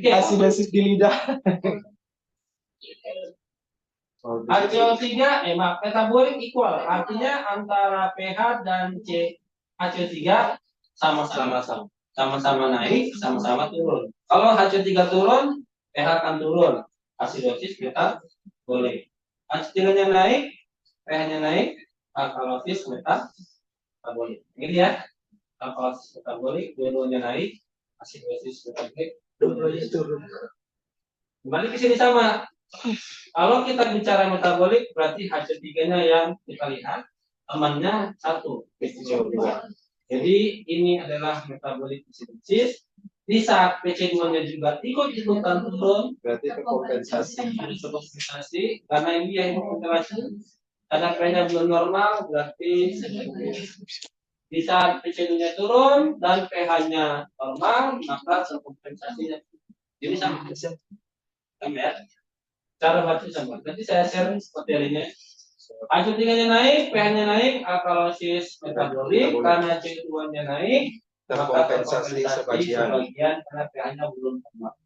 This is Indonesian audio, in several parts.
Kasih basis di lidah. HCO3, maaf, metabolik equal, artinya antara pH dan HCO3 sama-sama naik, sama-sama turun. Kalau HCO3 turun, pH akan turun, asidosis metabolik. HCO3-nya naik, pH-nya naik, alkalosis metabolik. Ini ya, alkalosis metabolik, dua-duanya naik, asidosis metabolik, dua-duanya turun. Kembali ke sini sama. Kalau kita bicara metabolik, berarti HCO3-nya yang kita lihat, temannya satu, PCO2. Jadi ini adalah metabolik acidosis. Di saat PC2-nya juga ikut-ikutan turun, berarti kompensasi. Karena ini yang menjelaskan, karena pH-nya belum normal, berarti Di saat pH-nya turun dan pH-nya normal, maka terkompensasinya. Jadi sama ya. Cara baca sama. Nanti saya share materinya. H3-nya naik, pH-nya naik, alkalosis metabolik, karena C2-nya naik, terkompensasi sebagian karena pH-nya belum normal.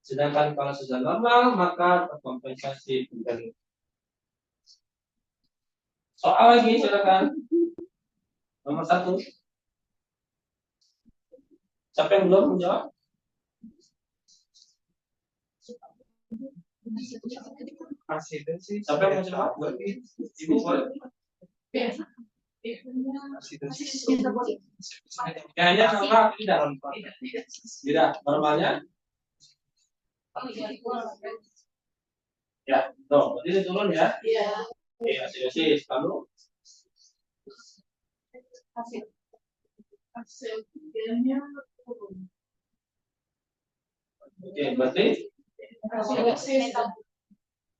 Sedangkan kalau sudah normal, maka terkompensasi kembali. Soal lagi, silakan. Nomor 1. Siapa yang belum menjawab? asidosis Siapa yang menjawab? Ibu boleh? asidosis Kayaknya sama tidak? Tidak, normalnya? Ya, tuh, ini turun ya? Iya. Oke, asidosis, lalu? Oke, berarti?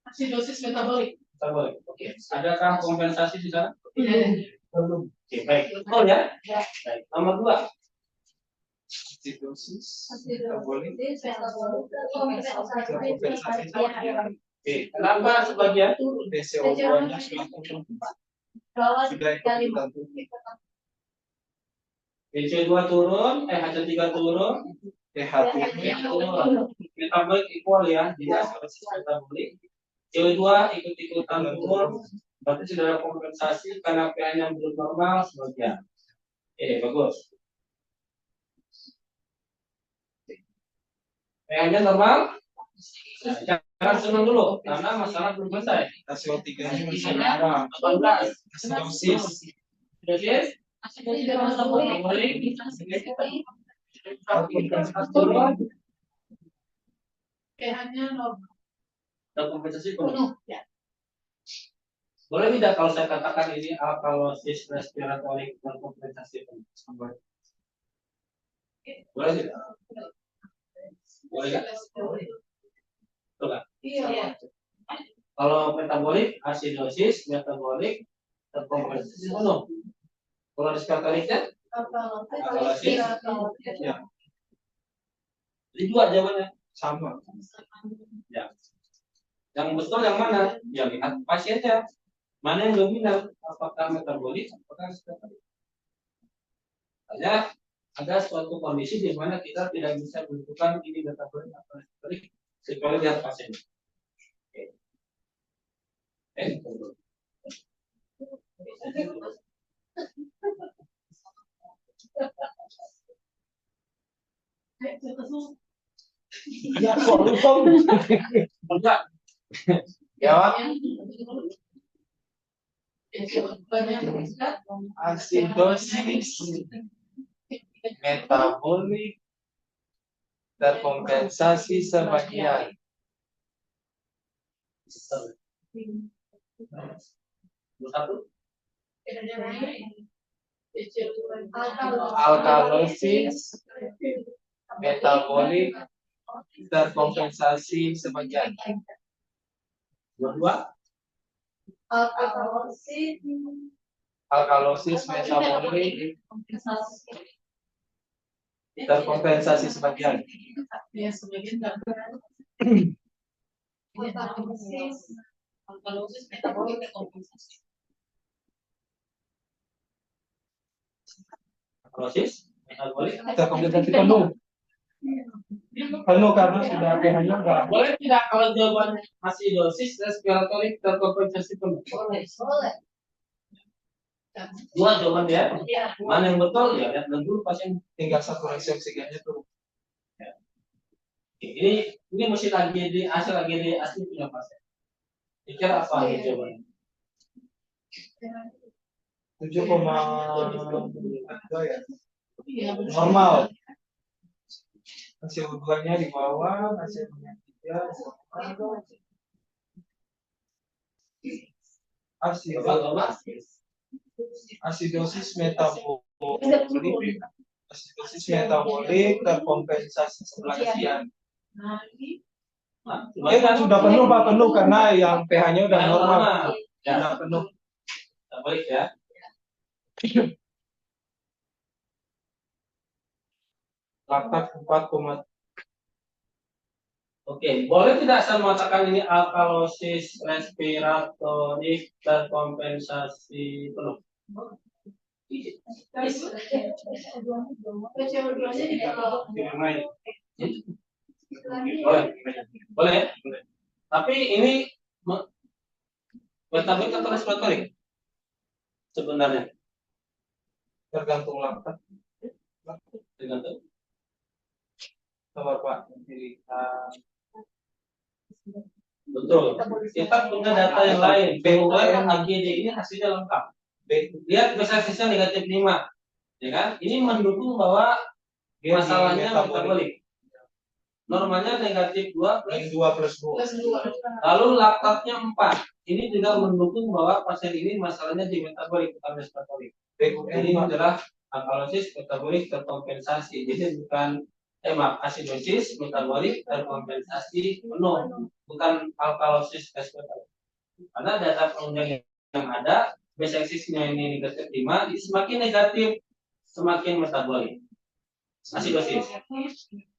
Asidosis metabolik. Metabolik. Oke, adakah kompensasi di sana? Belum. Oke, baik. Betul ya? Baik. Nomor 2. asidosis metabolik Oke, kenapa sebagian turun? CO2-nya sudah turun. Sudah ikut-ikutan turun. C2 turun, H3 turun, pH turun. Metabolik equal ya, jadi asidosis metabolik. CO2 ikut-ikutan turun, berarti sudah ada kompensasi karena pH-nya belum normal sebagian. Oke, bagus. pH-nya normal. Nah, jangan senang dulu, karena masalah belum selesai. CO3-nya masih ada 18. asidosis Asidosis pH-nya normal. dan kompensasi penuh. Boleh tidak kalau saya katakan ini alkalosis respiratorik dan kompensasi penuh? Boleh tidak? Boleh tidak? Betul kan? Iya. Kalau metabolik, asidosis, metabolik, dan kompensasi penuh. Kalau respiratoriknya? Alkalosis. Ya. Jadi dua jawabannya. sama. Ya. Yang betul yang mana? Ya lihat pasiennya. Mana yang dominan? Apakah metabolik? Apakah respiratorik? Hanya ada suatu kondisi di mana kita tidak bisa menentukan ini metabolik atau respiratorik kecuali lihat pasien. Ya, kok lupa? Enggak. Ya, asidosis metabolik terkompensasi sebagian. Satu. Alkalosis metabolik terkompensasi sebagian. Dua. Alkalosis metabolik terkompensasi sebagian. Ya, sebagian alkalosis metabolik terkompensasi. Alkalosis metabolik Terkompensasi penuh. Penuh karena sudah pH-nya enggak. boleh tidak kalau jawaban asidosis respiratorik terkompensasi penuh? Boleh. Dua jawaban ya. Mana yang betul ya lihat dulu pasien. Tinggal saturasi oksigennya turun. Ini mesti lagi di hasil lagi di asli punya pasien. Pikir apa ini jawabannya? 7,2 ya. Iya, Normal. CO2-nya di bawah, hasilnya 3. Asidosis metabolik. Asidosis metabolik terkompensasi sebagian. Sudah penuh Pak, penuh karena yang pH-nya udah normal. Ya, Sudah penuh. baik ya. laktat 4, Oke, boleh tidak saya mengatakan ini alkalosis respiratorik terkompensasi penuh? CO2-nya di dalam. Boleh, boleh ya? Tapi ini metabolik atau respiratorik sebenarnya? tergantung laktat. Tergantung. Sabar Pak, dilihat. Betul. Kita punya data yang lain. BUN AGD ini hasilnya lengkap. Lihat B-axisnya negatif 5. Ya kan? Ini mendukung bahwa masalahnya metabolik. Normalnya negatif 2 plus 2 plus 2. Plus 2. lalu laktatnya 4. Ini juga mendukung bahwa pasien ini masalahnya di metabolik bukan respiratorik. Ini adalah alkalosis metabolik terkompensasi. Jadi bukan asidosis metabolik terkompensasi penuh, bukan alkalosis respiratorik. Karena data penunjang yang ada, B-axisnya ini negatif 5, ini semakin negatif, semakin metabolik. Asidosis.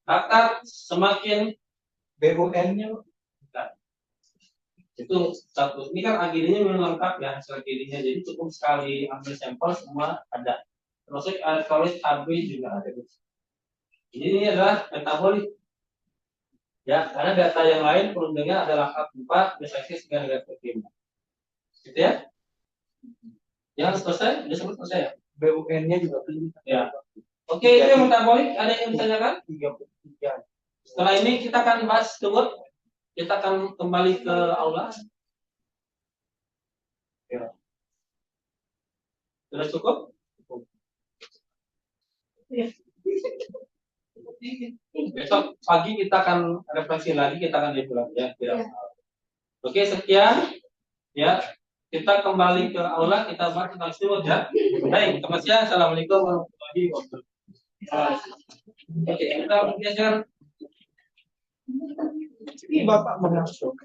Laktat semakin BUN-nya itu satu. Ini kan AGD-nya memang lengkap ya, hasil AGD-nya. Jadi cukup sekali ambil sampel semua ada. Termasuk alkaloid AB juga ada. Ini adalah metabolik. Ya, karena data yang lain penunjangnya ada laktat 4, B-axis negatif 5. Gitu ya? Yang selesai, sudah selesai ya? BUN-nya juga Ya. Oke, itu yang metabolik. Ada yang ditanyakan? 33. Setelah ini kita akan bahas keyword. Kita akan kembali ke aula. Ya. Sudah cukup? Besok pagi kita akan refleksi lagi, kita akan lihat ya. Oke, sekian. Ya, kita kembali ke aula, kita bahas tentang keyword ya. Baik, selamat siang. Assalamualaikum warahmatullahi wabarakatuh. Oke, kita geser. Ini Bapak mengasuk.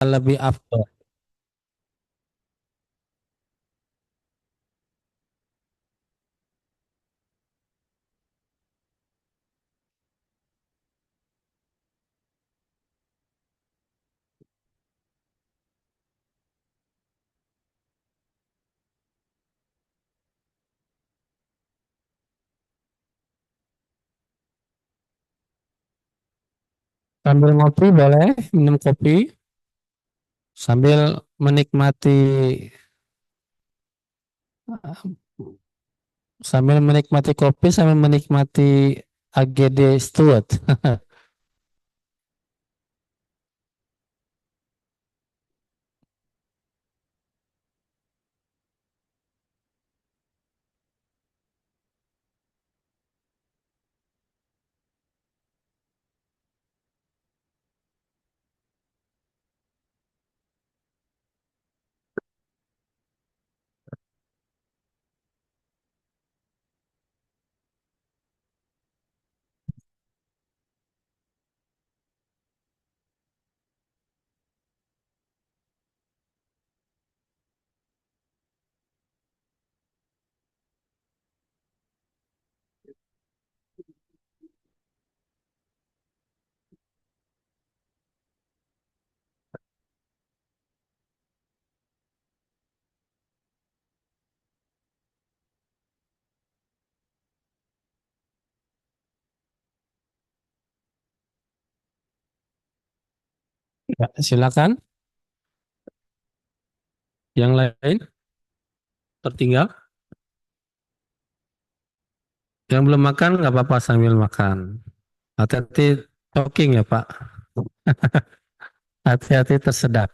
Lebih afdol. Sambil ngopi boleh, minum kopi sambil menikmati kopi sambil menikmati AGD Steward. Ya, silakan. Yang lain tertinggal. Yang belum makan nggak apa-apa sambil makan. Hati-hati talking ya Pak. Hati-hati tersedak.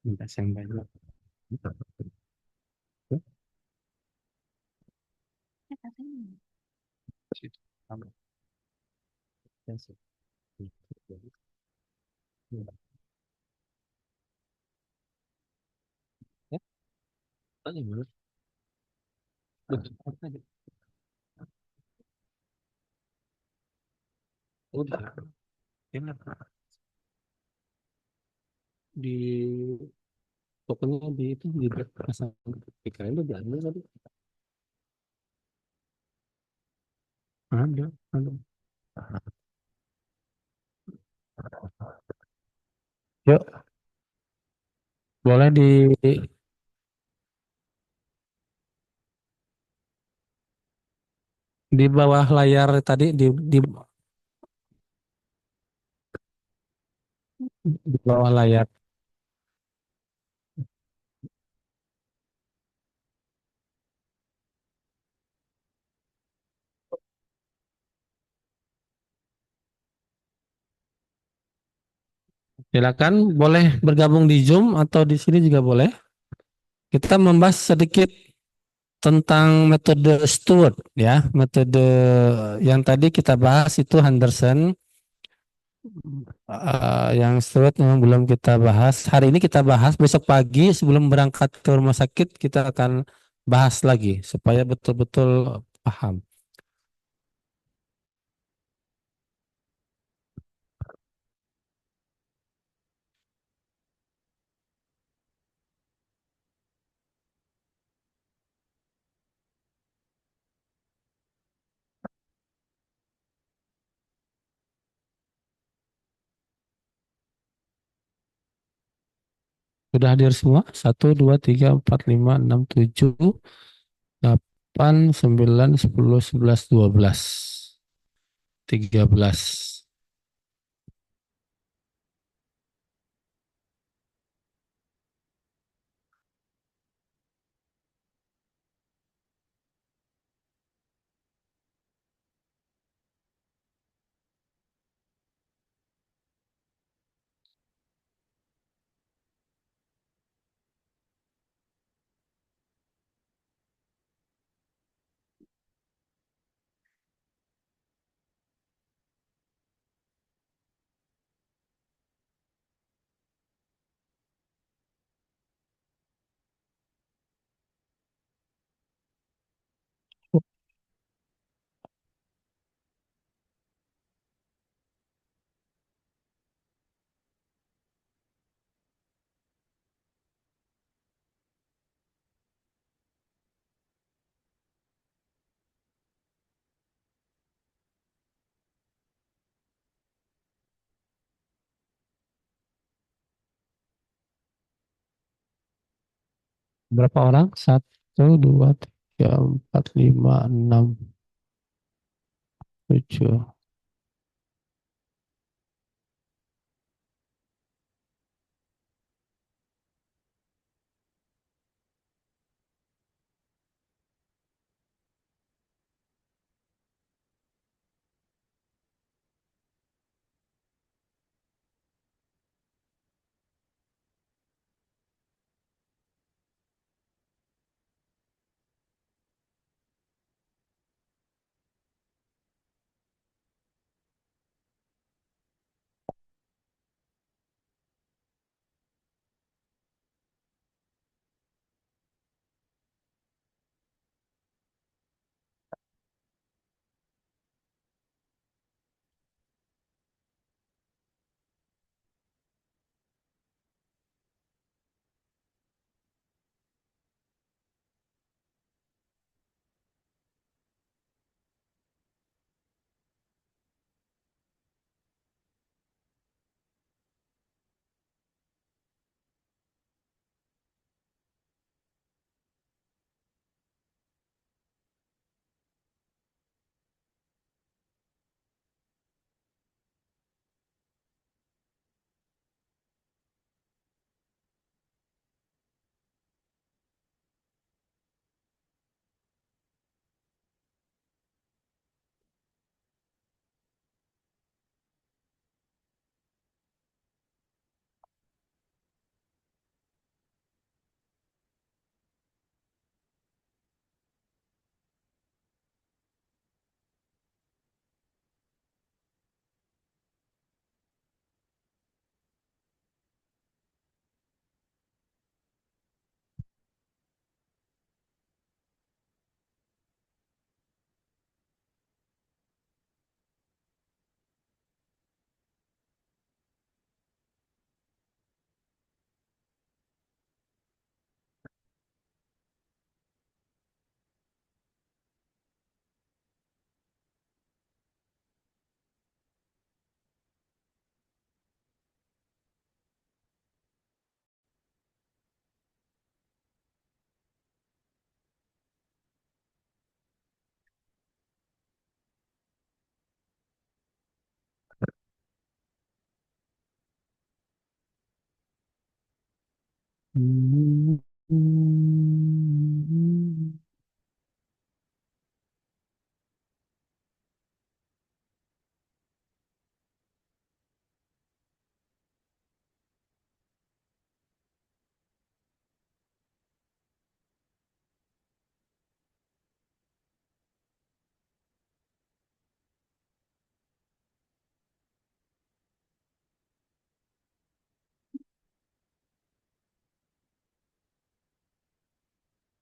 Minta yang banyak. Ya, tanya dulu. Udah, enak. Di pokoknya di itu di pasang PKM itu diambil tadi. Ada. Yuk, boleh di bawah layar tadi di bawah layar. Silakan, boleh bergabung di Zoom atau di sini juga boleh. Kita membahas sedikit tentang metode Stewart ya, metode yang tadi kita bahas itu Henderson. Yang Stewart memang belum kita bahas. Hari ini kita bahas, besok pagi sebelum berangkat ke rumah sakit kita akan bahas lagi supaya betul-betul paham. Sudah hadir semua? 1, 2, 3, 4, 5, 6, 7, 8, 9, 10, 11, 12, 13. Berapa orang? 1, 2, 3, 4, 5, 6, 7.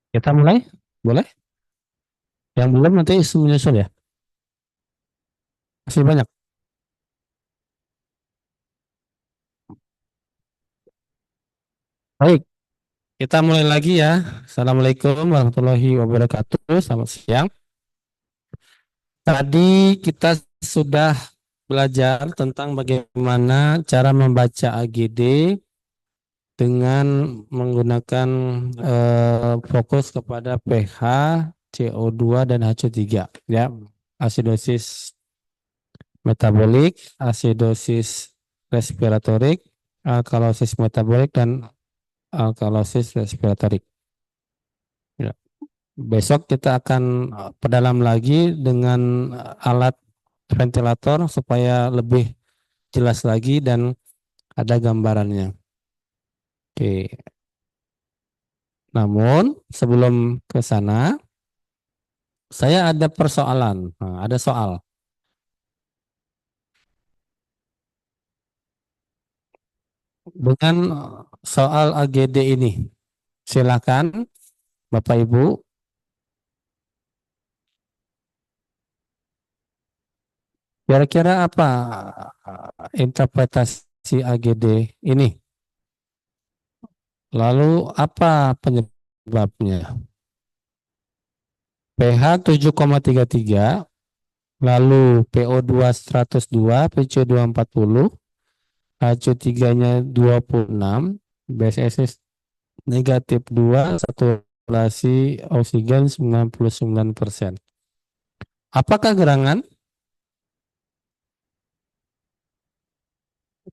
Kita mulai? Boleh? Yang belum nanti menyusul ya? Masih banyak. Baik, kita mulai lagi ya. Assalamualaikum warahmatullahi wabarakatuh. Selamat siang. Tadi kita sudah belajar tentang bagaimana cara membaca AGD dengan menggunakan fokus kepada pH, CO2 dan HCO3 ya. Asidosis metabolik, asidosis respiratorik, alkalosis metabolik dan alkalosis respiratorik. Ya. Besok kita akan perdalam lagi dengan alat ventilator supaya lebih jelas lagi dan ada gambarannya. Oke. Namun sebelum ke sana, saya ada persoalan. Nah, ada soal. Dengan soal AGD ini, silakan Bapak Ibu. Kira-kira apa interpretasi AGD ini? Lalu apa penyebabnya? pH 7,33, lalu PO2 102, PC2 40, HCO3-nya 26, BSS negatif 2, saturasi oksigen 99%. Apakah gerangan?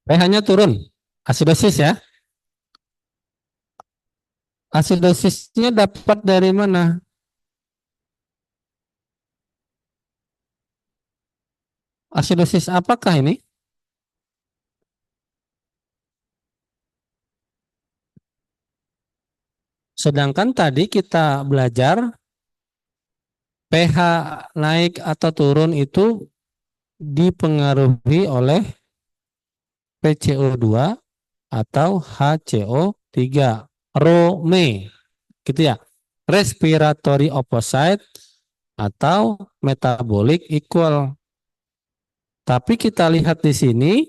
pH-nya turun. Asidosis ya. Asidosisnya dapat dari mana? Asidosis apakah ini? Sedangkan tadi kita belajar pH naik atau turun itu dipengaruhi oleh PCO2 atau HCO3. ROME, gitu ya. Respiratory opposite atau metabolic equal. Tapi kita lihat di sini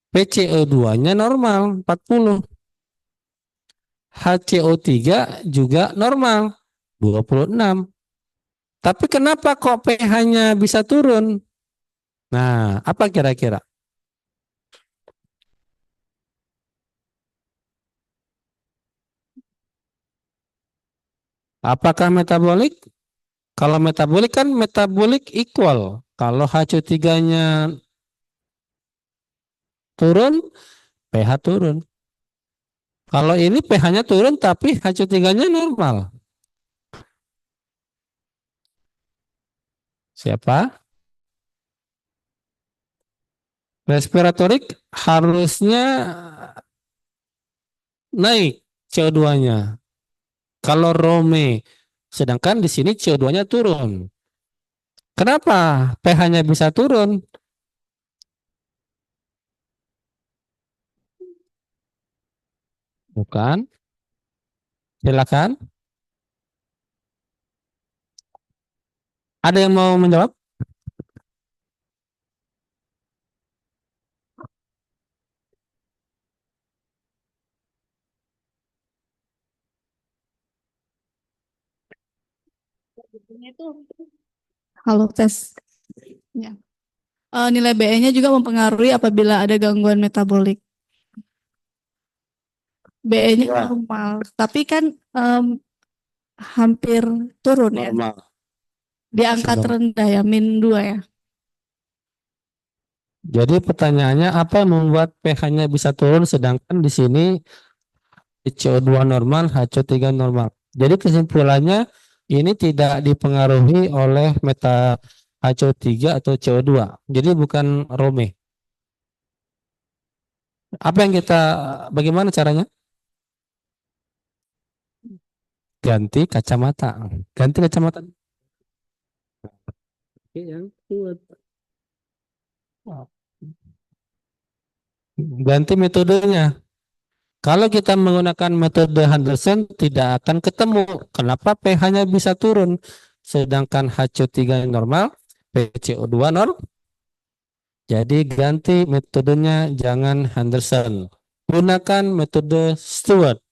PCO2-nya normal 40. HCO3 juga normal 26. Tapi kenapa kok pH-nya bisa turun? Nah, apa kira-kira? Apakah metabolik? Kalau metabolik kan metabolik equal. Kalau HCO3-nya turun, pH turun. Kalau ini pH-nya turun tapi HCO3-nya normal. Siapa? Respiratorik harusnya naik CO2-nya. Kalau Rome, sedangkan di sini CO2-nya turun. Kenapa pH-nya bisa turun? Bukan. Silakan. Ada yang mau menjawab? Halo, tes. Ya. Nilai BE-nya juga mempengaruhi apabila ada gangguan metabolik. BE-nya Ya. normal, tapi kan hampir turun ya. Normal. Di angka Normal. terendah ya, -2 ya. Jadi pertanyaannya apa yang membuat pH-nya bisa turun sedangkan di sini CO2 normal, HCO3 normal. Jadi kesimpulannya ini tidak dipengaruhi oleh meta HCO3 atau CO2. Jadi bukan Rome. Apa yang bagaimana caranya? Ganti kacamata. Ganti kacamata. Oke, yang kuat. Ganti metodenya. Kalau kita menggunakan metode Henderson tidak akan ketemu. Kenapa pH-nya bisa turun? Sedangkan HCO3 normal, PCO2 normal. Jadi ganti metodenya, jangan Henderson. Gunakan metode Stewart.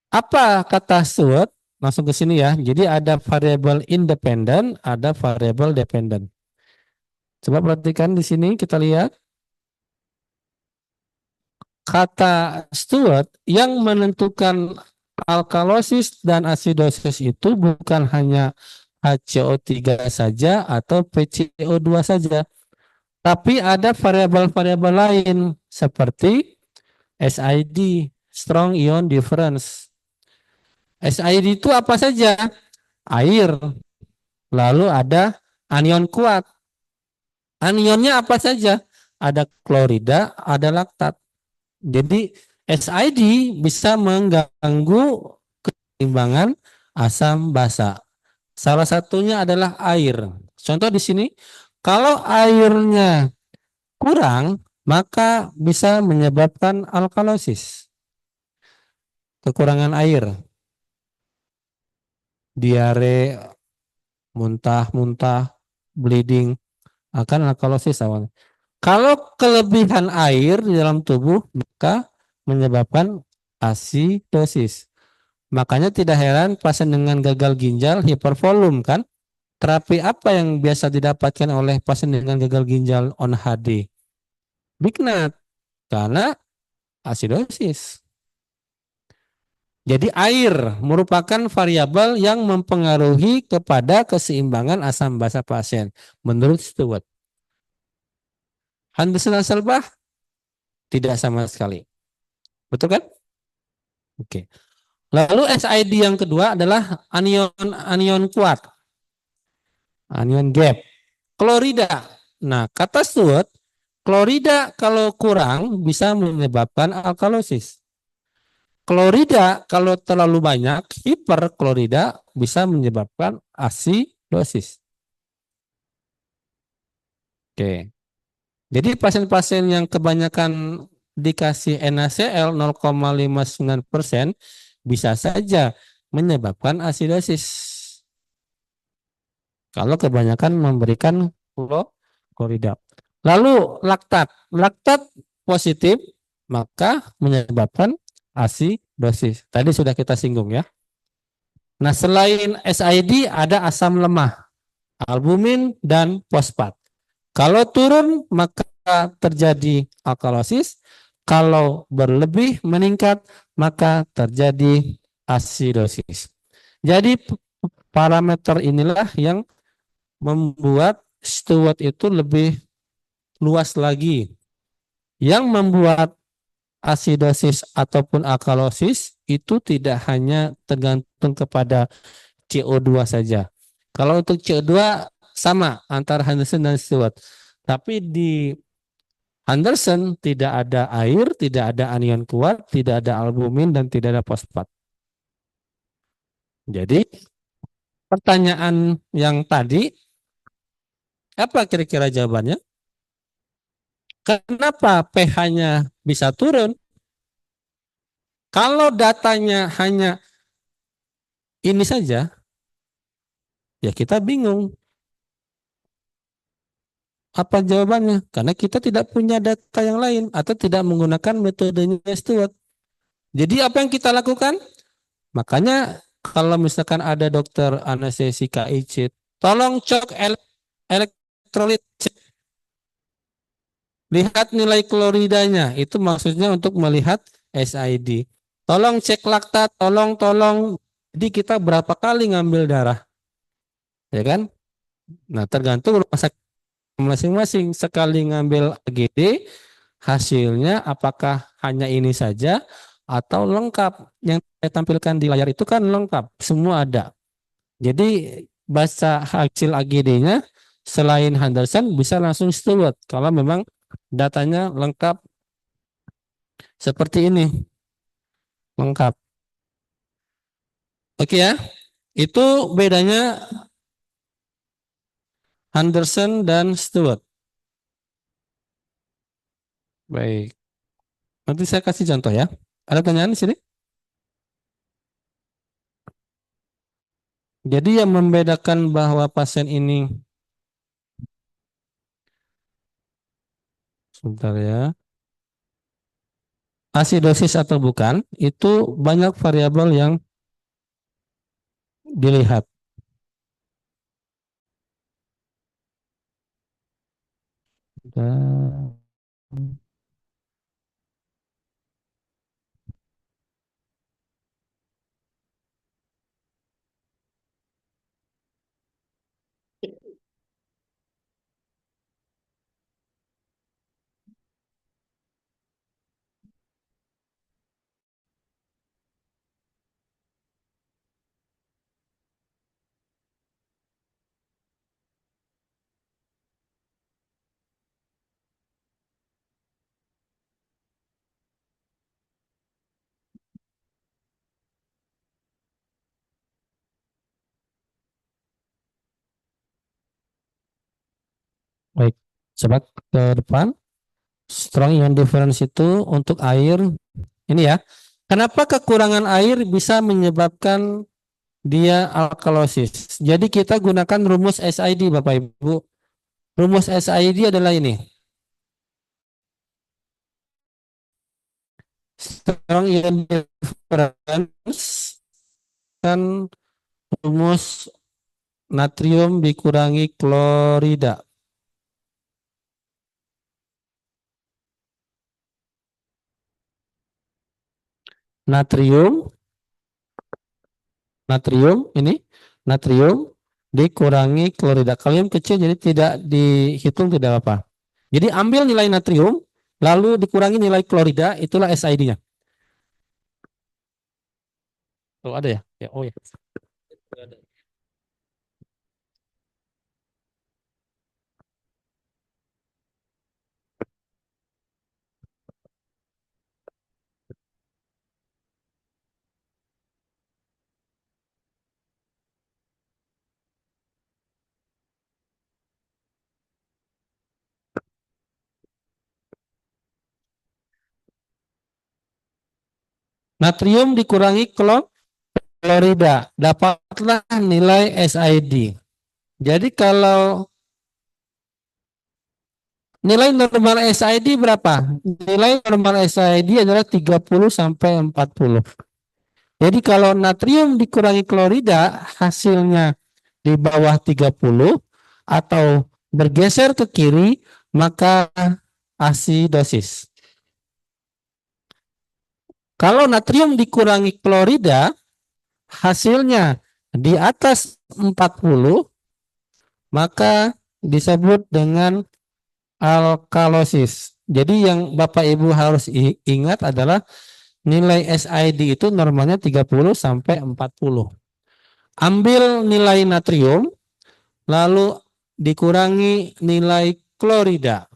Apa kata Stewart? Langsung ke sini ya. Jadi ada variabel independen, ada variabel dependent. Coba perhatikan di sini kita lihat. Kata Stewart yang menentukan alkalosis dan asidosis itu bukan hanya HCO3 saja atau PCO2 saja. Tapi ada variabel-variabel lain seperti SID, strong ion difference. SID itu apa saja? Air. Lalu ada anion kuat. Anionnya apa saja? Ada klorida, ada laktat. Jadi SID bisa mengganggu keseimbangan asam basa. Salah satunya adalah air. Contoh di sini, kalau airnya kurang, maka bisa menyebabkan alkalosis. Kekurangan air. Diare, muntah-muntah, bleeding, akan alkalosis awalnya. Kalau kelebihan air di dalam tubuh, maka menyebabkan asidosis. Makanya tidak heran pasien dengan gagal ginjal hipervolum kan. Terapi apa yang biasa didapatkan oleh pasien dengan gagal ginjal on HD? Bignat. Karena asidosis. Jadi air merupakan variabel yang mempengaruhi kepada keseimbangan asam basa pasien menurut Stewart. Henderson dan Selbach tidak sama sekali. Betul kan? Oke. Lalu SID yang kedua adalah anion kuat. Anion gap. Klorida. Nah, kata Stewart, klorida kalau kurang bisa menyebabkan alkalosis. Klorida kalau terlalu banyak, hiperklorida bisa menyebabkan asidosis. Oke. Jadi pasien-pasien yang kebanyakan dikasih NaCl 0,59% bisa saja menyebabkan asidosis. Kalau kebanyakan memberikan klorida. Lalu laktat. Laktat positif maka menyebabkan asidosis. Tadi sudah kita singgung ya. Nah, selain SID ada asam lemah, albumin dan fosfat. Kalau turun maka terjadi alkalosis, kalau berlebih meningkat maka terjadi asidosis. Jadi parameter inilah yang membuat Stewart itu lebih luas lagi. Yang membuat asidosis ataupun alkalosis itu tidak hanya tergantung kepada CO2 saja. Kalau untuk CO2 sama antara Henderson dan Stewart. Tapi di Henderson tidak ada air, tidak ada anion kuat, tidak ada albumin dan tidak ada fosfat. Jadi pertanyaan yang tadi apa kira-kira jawabannya? Kenapa pH-nya bisa turun? Kalau datanya hanya ini saja, ya kita bingung. Apa jawabannya? Karena kita tidak punya data yang lain atau tidak menggunakan metodenya Stewart. Jadi apa yang kita lakukan? Makanya kalau misalkan ada dokter anestesi KIC, tolong cek elektrolit. Lihat nilai kloridanya, itu maksudnya untuk melihat SID. Tolong cek laktat, tolong. Jadi kita berapa kali ngambil darah, ya kan? Nah, tergantung rumah sakit masing-masing. Sekali ngambil AGD, hasilnya apakah hanya ini saja atau lengkap. Yang saya tampilkan di layar itu kan lengkap, semua ada. Jadi baca hasil AGD-nya selain Henderson bisa langsung Stewart kalau memang datanya lengkap seperti ini. Lengkap. Oke ya. Itu bedanya Henderson dan Stewart. Baik. Nanti saya kasih contoh ya. Ada pertanyaan di sini? Jadi yang membedakan bahwa pasien ini sebentar ya. Asidosis atau bukan, itu banyak variabel yang dilihat. Dan baik, coba ke depan. Strong ion difference itu untuk air. Ini ya. Kenapa kekurangan air bisa menyebabkan dia alkalosis? Jadi kita gunakan rumus SID Bapak Ibu. Rumus SID adalah ini. Strong ion difference kan rumus natrium dikurangi klorida. natrium, ini natrium dikurangi klorida. Kalium kecil jadi tidak dihitung, tidak apa. Jadi ambil nilai natrium lalu dikurangi nilai klorida, itulah SID-nya. Oh ada ya? Ya, oh ya. Natrium dikurangi klorida, dapatlah nilai SID. Jadi kalau nilai normal SID berapa? Nilai normal SID adalah 30 sampai 40. Jadi kalau natrium dikurangi klorida hasilnya di bawah 30 atau bergeser ke kiri, maka asidosis. Kalau natrium dikurangi klorida hasilnya di atas 40, maka disebut dengan alkalosis. Jadi yang Bapak Ibu harus ingat adalah nilai SID itu normalnya 30 sampai 40. Ambil nilai natrium lalu dikurangi nilai klorida.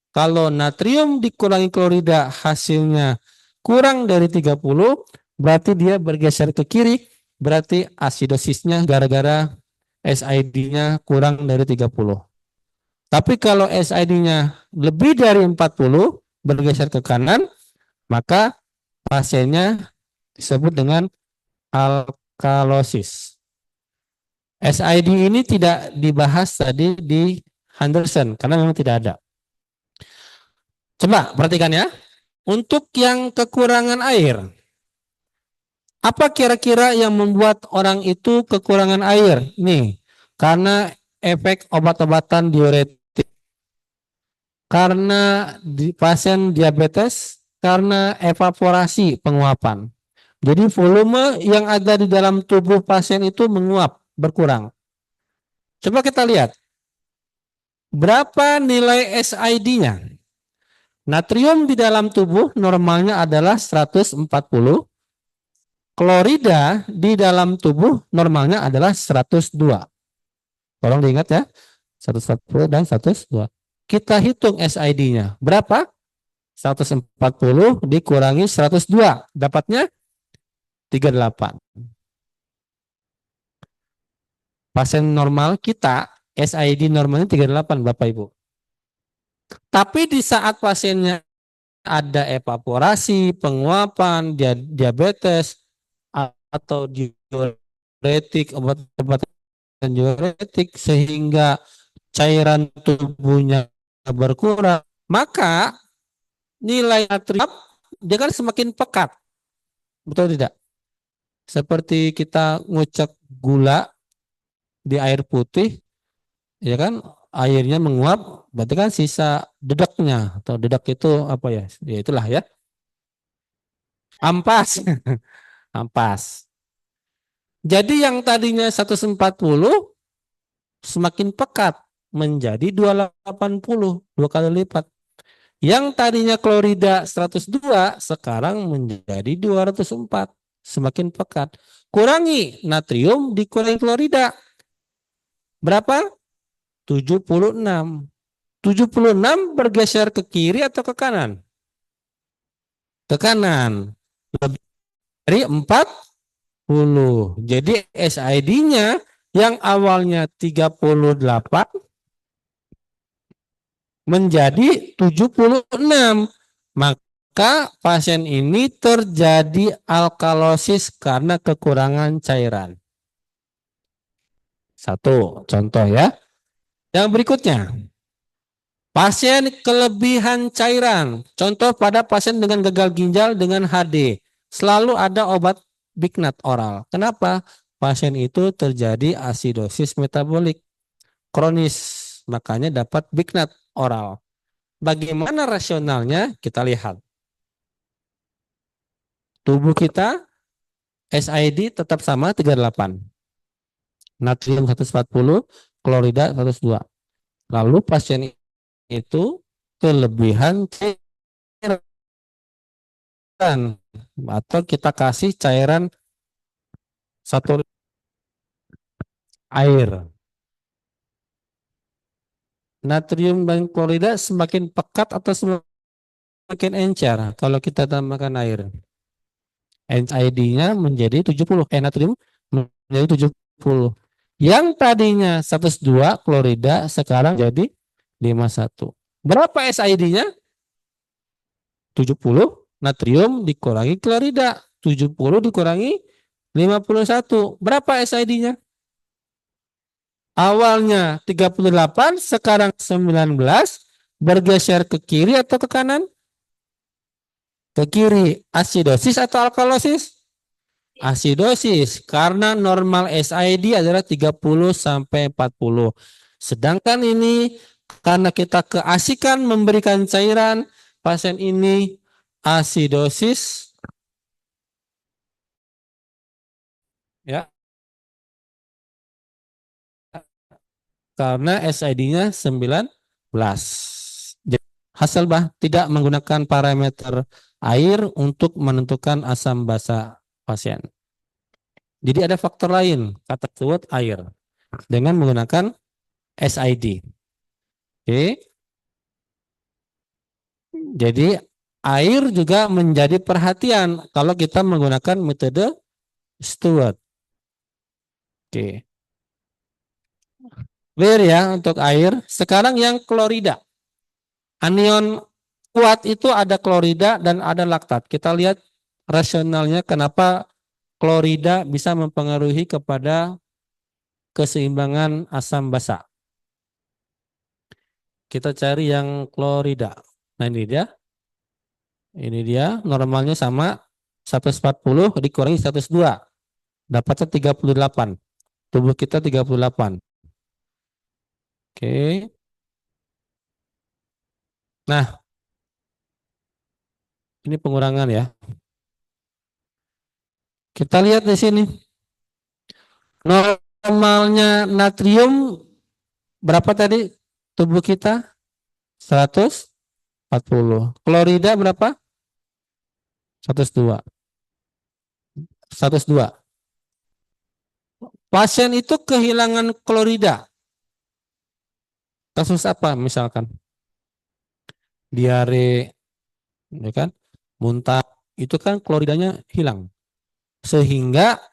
Kalau natrium dikurangi klorida hasilnya kurang dari 30, berarti dia bergeser ke kiri, berarti asidosisnya gara-gara SID-nya kurang dari 30. Tapi kalau SID-nya lebih dari 40, bergeser ke kanan, maka pasiennya disebut dengan alkalosis. SID ini tidak dibahas tadi di Henderson karena memang tidak ada. Coba perhatikan ya. Untuk yang kekurangan air, apa kira-kira yang membuat orang itu kekurangan air? Nih, karena efek obat-obatan diuretik, karena pasien diabetes, karena evaporasi penguapan. Jadi volume yang ada di dalam tubuh pasien itu menguap, berkurang. Coba kita lihat. Berapa nilai SID-nya? Natrium di dalam tubuh normalnya adalah 140. Klorida di dalam tubuh normalnya adalah 102. Tolong diingat ya. 140 dan 102. Kita hitung SID-nya. Berapa? 140 dikurangi 102. Dapatnya 38. Pasien normal kita SID normalnya 38 Bapak Ibu. Tapi di saat pasiennya ada evaporasi, penguapan, diabetes, atau diuretik, obat-obatan diuretik, sehingga cairan tubuhnya berkurang, maka nilai natrium dia kan semakin pekat. Betul tidak? Seperti kita ngucek gula di air putih, ya kan? Airnya menguap, berarti kan sisa dedaknya, atau dedak itu apa ya? Ya itulah ya. Ampas. Ampas. Jadi yang tadinya 140 semakin pekat menjadi 280, 2 kali lipat. Yang tadinya klorida 102 sekarang menjadi 204, semakin pekat. Kurangi natrium dikurangi klorida. Berapa? 76. 76 bergeser ke kiri atau ke kanan? Ke kanan. Lebih dari 40. Jadi SID-nya yang awalnya 38 menjadi 76. Maka pasien ini terjadi alkalosis karena kekurangan cairan. Satu contoh ya. Yang berikutnya, pasien kelebihan cairan. Contoh pada pasien dengan gagal ginjal dengan HD. Selalu ada obat Bignat oral. Kenapa? Pasien itu terjadi asidosis metabolik kronis. Makanya dapat Bignat oral. Bagaimana rasionalnya? Kita lihat. tubuh kita SID tetap sama 38. Natrium 140, klorida 102. Lalu pasien itu kelebihan cairan atau kita kasih cairan satu air. Natrium dan klorida semakin pekat atau semakin encer kalau kita tambahkan air. NID-nya menjadi 70, natrium menjadi 70. Yang tadinya 102 klorida sekarang jadi 51. Berapa SID-nya? 70 natrium dikurangi klorida. 70 dikurangi 51. Berapa SID-nya? Awalnya 38, sekarang 19, bergeser ke kiri atau ke kanan? Ke kiri. Asidosis atau alkalosis? Asidosis, karena normal SID adalah 30 sampai 40. Sedangkan ini karena kita keasikan memberikan cairan, pasien ini asidosis, ya, karena SID-nya 19. Jadi, hasil tidak menggunakan parameter air untuk menentukan asam basa pasien. Jadi ada faktor lain, kata tersebut air, dengan menggunakan SID. Oke. Jadi air juga menjadi perhatian kalau kita menggunakan metode Stewart. Oke. Clear ya untuk air. Sekarang yang klorida. Anion kuat itu ada klorida dan ada laktat. Kita lihat rasionalnya kenapa klorida bisa mempengaruhi kepada keseimbangan asam basa. Kita cari yang klorida. Nah ini dia. Ini dia normalnya sama 140 dikurangi 102. Dapatnya 38. Tubuh kita 38. Oke. Nah, ini pengurangan ya. Kita lihat di sini. Normalnya natrium berapa tadi? Tubuh kita 140. Klorida berapa? 102. 102. Pasien itu kehilangan klorida. Kasus apa misalkan? Diare, ya kan? Muntah, itu kan kloridanya hilang. Sehingga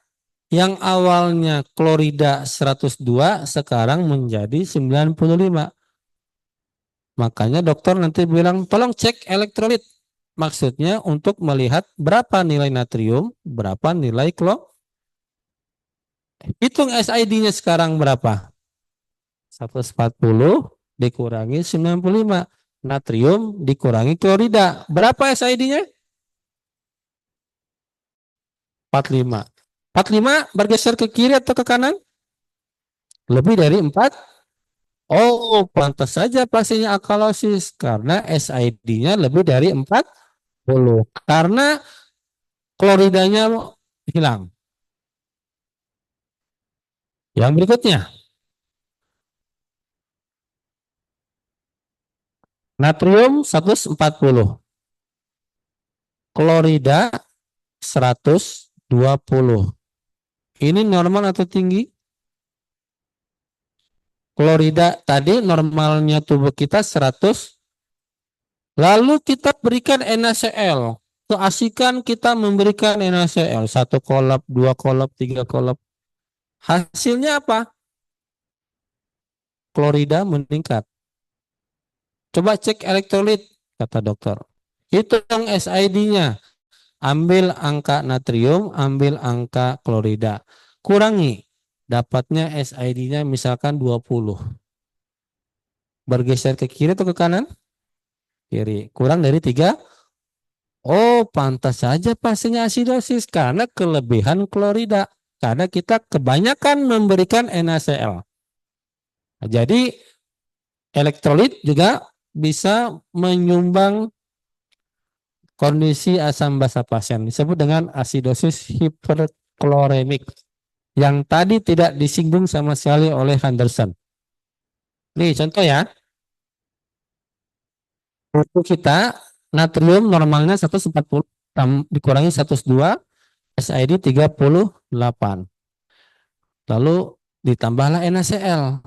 yang awalnya klorida 102 sekarang menjadi 95. Makanya dokter nanti bilang tolong cek elektrolit. Maksudnya untuk melihat berapa nilai natrium, berapa nilai hitung SID-nya sekarang berapa? 140 dikurangi 95. Natrium dikurangi klorida. Berapa SID-nya? 45. 45 bergeser ke kiri atau ke kanan? Lebih dari 4. Oh, pantas saja pasiennya alkalosis karena SID-nya lebih dari 40. Karena kloridanya hilang. Yang berikutnya. Natrium 140. Klorida 120. Ini normal atau tinggi? Klorida tadi normalnya tubuh kita 100. Lalu kita berikan NaCl. Keasikan kita memberikan NaCl. 1 kolab, 2 kolab, 3 kolab. Hasilnya apa? Klorida meningkat. Coba cek elektrolit, kata dokter. Hitung SID-nya. Ambil angka natrium, ambil angka klorida. Kurangi. Dapatnya SID-nya misalkan 20. Bergeser ke kiri atau ke kanan? Kiri. Kurang dari 3. Oh, pantas saja pasiennya asidosis karena kelebihan klorida. Karena kita kebanyakan memberikan NaCl. Nah, jadi elektrolit juga bisa menyumbang kondisi asam basa pasien disebut dengan asidosis hiperkloremik yang tadi tidak disinggung sama sekali oleh Henderson. Nih contoh ya, buku kita natrium normalnya 140 dikurangi 102, SID 38. Lalu ditambahlah NaCl.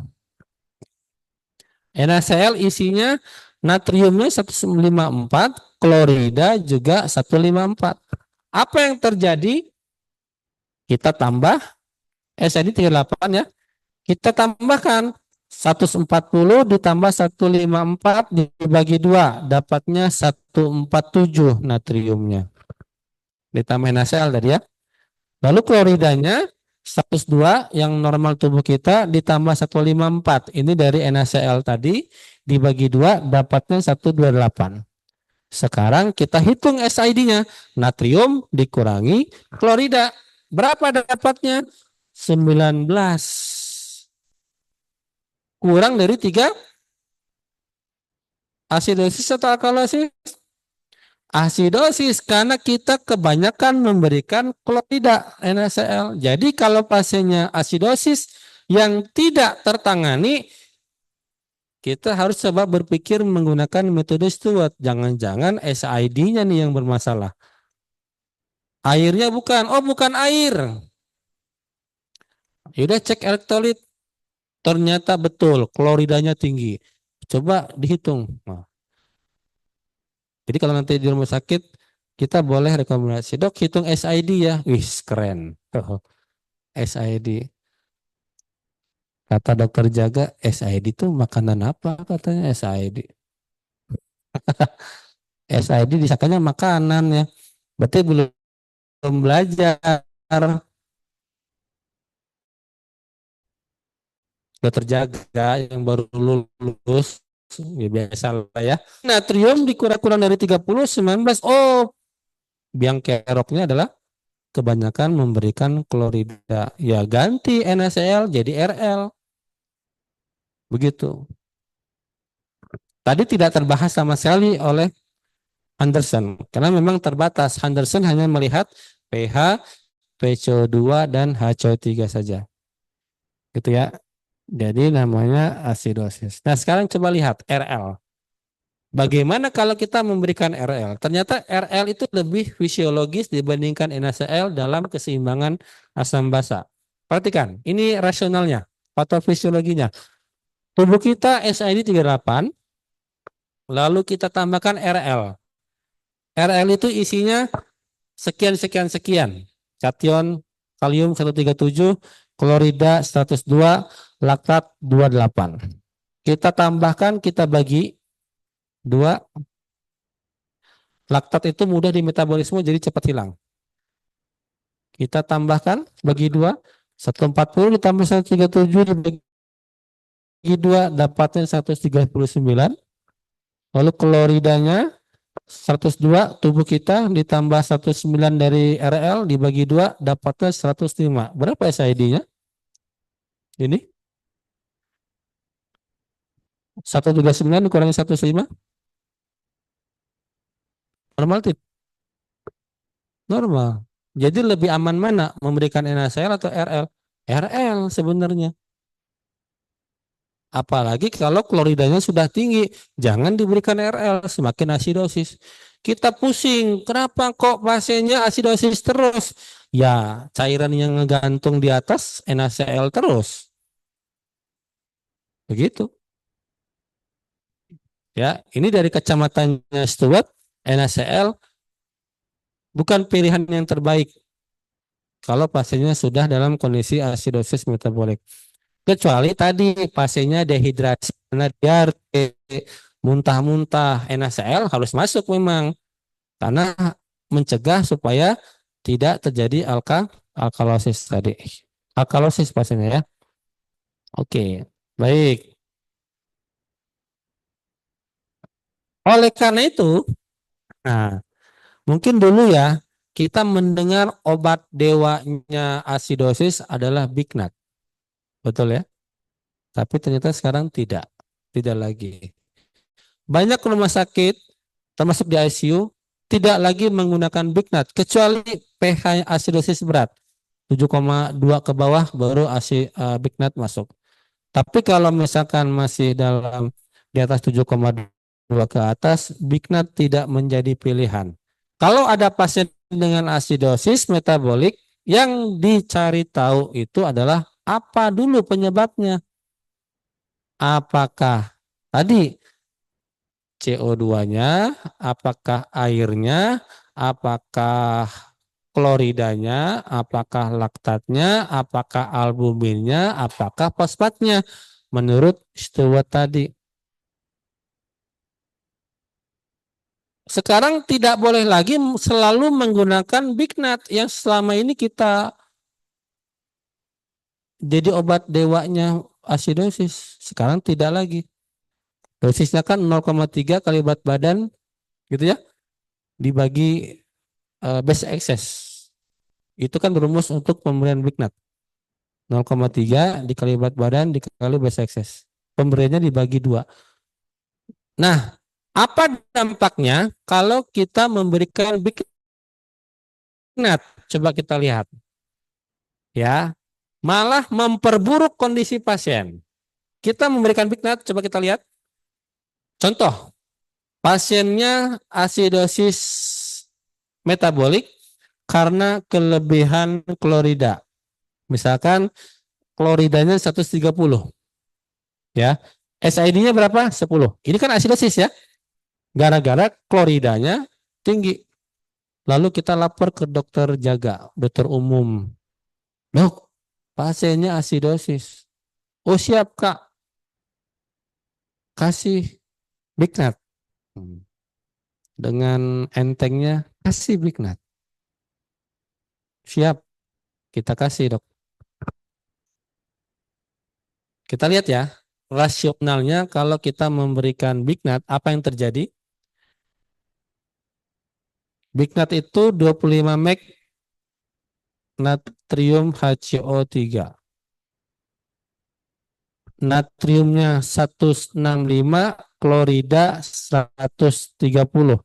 NaCl isinya natriumnya 154, klorida juga 154. Apa yang terjadi? Kita tambah SID 38 ya. Kita tambahkan 140 ditambah 154 dibagi 2, dapatnya 147 natriumnya. Ditambah NaCl tadi ya. Lalu kloridanya 102 yang normal tubuh kita ditambah 154. Ini dari NaCl tadi dibagi 2 dapatnya 128. Sekarang kita hitung SID-nya. Natrium dikurangi klorida. Berapa dapatnya? 19. Kurang dari 3 asidosis atau alkalosis? Asidosis karena kita kebanyakan memberikan klorida NaCl. Jadi kalau pasiennya asidosis yang tidak tertangani, kita harus coba berpikir menggunakan metode Stewart. Jangan-jangan SID-nya nih yang bermasalah. Airnya bukan. Oh, bukan air. Yaudah cek elektrolit. Ternyata betul kloridanya tinggi. Coba dihitung. Nah. Jadi kalau nanti di rumah sakit kita boleh rekomendasi, dok hitung SID ya. Wih keren. SID. Kata dokter jaga, SID itu makanan apa katanya SID. SID disangkanya makanan ya. Berarti belum belajar. Dokter jaga yang baru lulus ya biasa lah ya. Natrium dikurang-kurang dari 30, 19. Oh, biang keroknya adalah kebanyakan memberikan klorida. Ya ganti NaCl jadi RL. Begitu. Tadi tidak terbahas sama sekali oleh Henderson. Karena memang terbatas. Henderson hanya melihat pH, PCO2, dan HCO3 saja. Gitu ya. Jadi namanya asidosis. Nah sekarang coba lihat RL. Bagaimana kalau kita memberikan RL? Ternyata RL itu lebih fisiologis dibandingkan NaCl dalam keseimbangan asam basa. Perhatikan, ini rasionalnya, patofisiologinya. Tubuh kita SID 38, lalu kita tambahkan RL. RL itu isinya sekian. Kation kalium 137, klorida 102, laktat 28. Kita tambahkan, kita bagi 2. Laktat itu mudah dimetabolisme jadi cepat hilang. Kita tambahkan bagi 2. 140 ditambah 137 dibagi 2 dapatnya 139. Lalu kloridanya 102 tubuh kita ditambah 109 dari RL dibagi 2 dapatnya 105. Berapa SID-nya? Ini 139 dikurangi 105. Normal tidak? Normal. Jadi lebih aman mana? Memberikan NaCl atau RL? RL sebenarnya. Apalagi kalau kloridanya sudah tinggi. Jangan diberikan RL, semakin asidosis. Kita pusing, kenapa kok pasiennya asidosis terus? Ya, cairan yang ngegantung di atas NaCl terus. Begitu. Ya, ini dari kacamatanya Stewart, NaCl bukan pilihan yang terbaik kalau pasiennya sudah dalam kondisi asidosis metabolik. Kecuali tadi pasiennya dehidrasi, diare, muntah-muntah, NaCl harus masuk memang. Karena mencegah supaya tidak terjadi alkalosis tadi. Alkalosis pasiennya ya. Oke, baik. Oleh karena itu, nah mungkin dulu ya kita mendengar obat dewanya asidosis adalah Big Nut. Betul ya? Tapi ternyata sekarang tidak lagi. Banyak rumah sakit termasuk di ICU tidak lagi menggunakan Big Nut kecuali pH asidosis berat 7,2 ke bawah baru Big Nut masuk. Tapi kalau misalkan masih dalam di atas 7,2 ke atas, Big Nut tidak menjadi pilihan. Kalau ada pasien dengan asidosis metabolik, yang dicari tahu itu adalah apa dulu penyebabnya. Apakah tadi CO2-nya, apakah airnya, apakah kloridanya, apakah laktatnya, apakah albuminnya, apakah fosfatnya menurut Stewart tadi. Sekarang tidak boleh lagi selalu menggunakan Big Nut yang selama ini kita jadi obat dewanya asidosis. Sekarang tidak lagi. Dosisnya kan 0,3 kali berat badan gitu ya. Dibagi base excess. Itu kan berumus untuk pemberian Big Nut. 0,3 dikali berat badan dikali base excess. Pemberiannya dibagi 2. Nah, apa dampaknya kalau kita memberikan Big Nut? Coba kita lihat. Ya, malah memperburuk kondisi pasien. Kita memberikan Big Nut, coba kita lihat. Contoh, pasiennya asidosis metabolik karena kelebihan klorida. Misalkan kloridanya 130. Ya. SID-nya berapa? 10. Ini kan asidosis ya. Gara-gara kloridanya tinggi. Lalu kita lapor ke dokter jaga, dokter umum. Dok, pasiennya asidosis. Oh siap Kak. Kasih Big Nut. Dengan entengnya kasih Big Nut. Siap. Kita kasih dok. Kita lihat ya. Rasionalnya kalau kita memberikan Big Nut, apa yang terjadi? Big Nut itu 25 mg natrium HCO3. Natriumnya 165, klorida 130.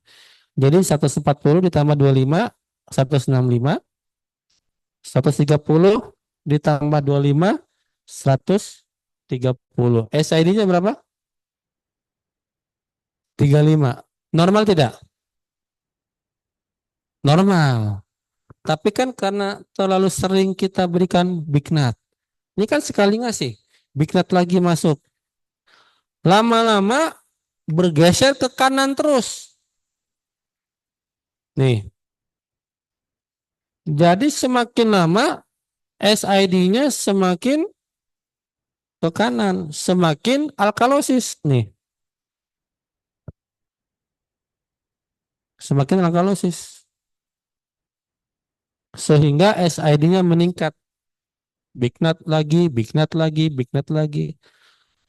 Jadi 140 ditambah 25, 165. 130 ditambah 25, 130. SID-nya berapa? 35. Normal tidak? Normal. Tapi kan karena terlalu sering kita berikan Big Nut. Ini kan sekali ngasih. Big Nut lagi masuk. Lama-lama bergeser ke kanan terus. Nih. Jadi semakin lama SID-nya semakin ke kanan. Semakin alkalosis. Nih. Semakin alkalosis. Sehingga SID-nya meningkat. Big Nut lagi, Big Nut lagi, Big Nut lagi.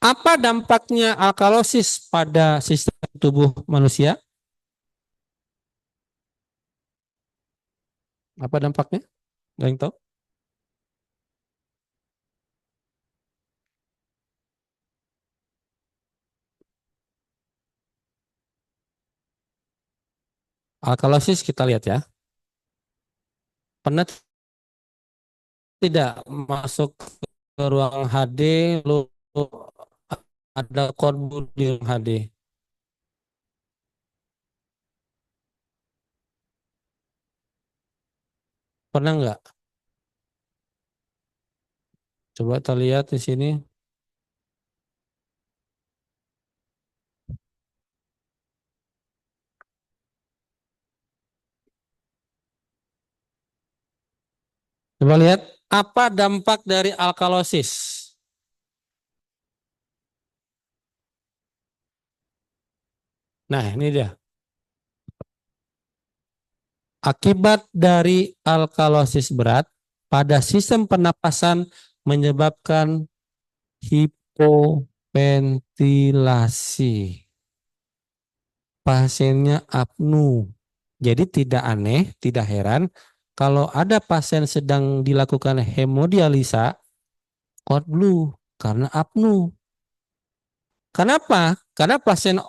Apa dampaknya alkalosis pada sistem tubuh manusia? Apa dampaknya? Ada yang tahu? Alkalosis kita lihat ya. Pernah tidak masuk ke ruang HD lalu ada korbu di ruang HD? Pernah nggak? Coba kita lihat di sini. Coba lihat apa dampak dari alkalosis. Nah, ini dia. Akibat dari alkalosis berat pada sistem pernapasan menyebabkan hipoventilasi. Pasiennya apnu. Jadi tidak aneh, tidak heran kalau ada pasien sedang dilakukan hemodialisa cord blue karena apnu. Kenapa? Karena pasien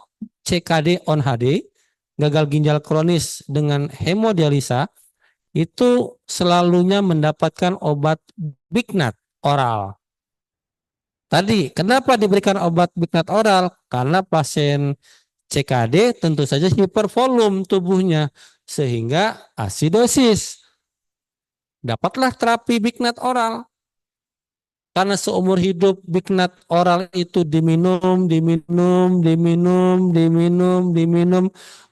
CKD on HD gagal ginjal kronis dengan hemodialisa itu selalunya mendapatkan obat Bignat oral. Tadi, kenapa diberikan obat Bignat oral? Karena pasien CKD tentu saja hipervolum tubuhnya sehingga asidosis. Dapatlah terapi Bignat oral. Karena seumur hidup Bignat oral itu diminum.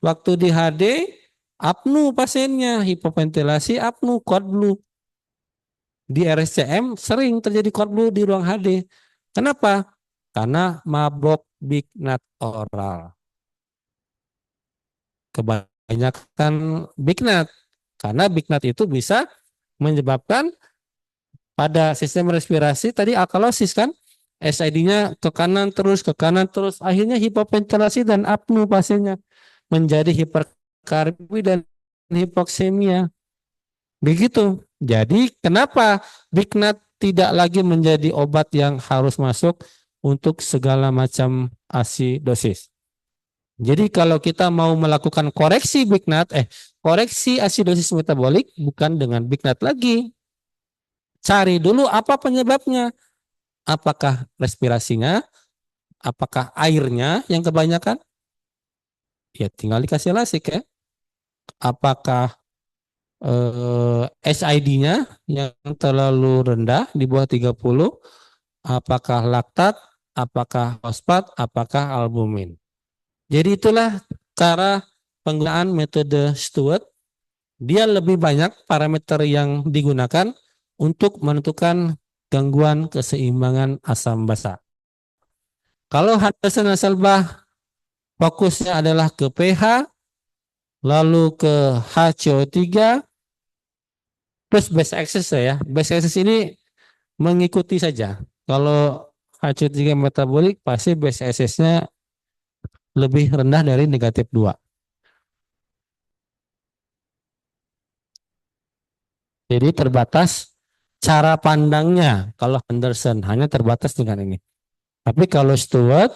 Waktu di HD, apnu pasiennya, hipoventilasi, apnu, cord blue. Di RSCM sering terjadi cord blue di ruang HD. Kenapa? Karena mabok Bignat oral. Kebanyakan Bignat. Karena Bignat itu bisa menyebabkan pada sistem respirasi tadi alkalosis kan. SID-nya ke kanan terus, akhirnya hipoventilasi dan apnu pasiennya menjadi hiperkarbi dan hipoksemia. Begitu. Jadi kenapa Bignat tidak lagi menjadi obat yang harus masuk untuk segala macam asidosis? Jadi kalau kita mau melakukan koreksi Bignat, koreksi asidosis metabolik bukan dengan Bignat lagi. Cari dulu apa penyebabnya. Apakah respirasinya? Apakah airnya yang kebanyakan? Ya tinggal dikasih lasik ya. Apakah SID-nya yang terlalu rendah di bawah 30? Apakah laktat? Apakah fosfat? Apakah albumin? Jadi itulah cara penggunaan metode Stewart. Dia lebih banyak parameter yang digunakan untuk menentukan gangguan keseimbangan asam basa. Kalau Henderson-Hasselbalch fokusnya adalah ke pH, lalu ke HCO3, plus base excess ya. Base excess ini mengikuti saja. Kalau HCO3 metabolik pasti base excess-nya lebih rendah dari negatif 2. Jadi terbatas cara pandangnya kalau Henderson hanya terbatas dengan ini. Tapi kalau Stewart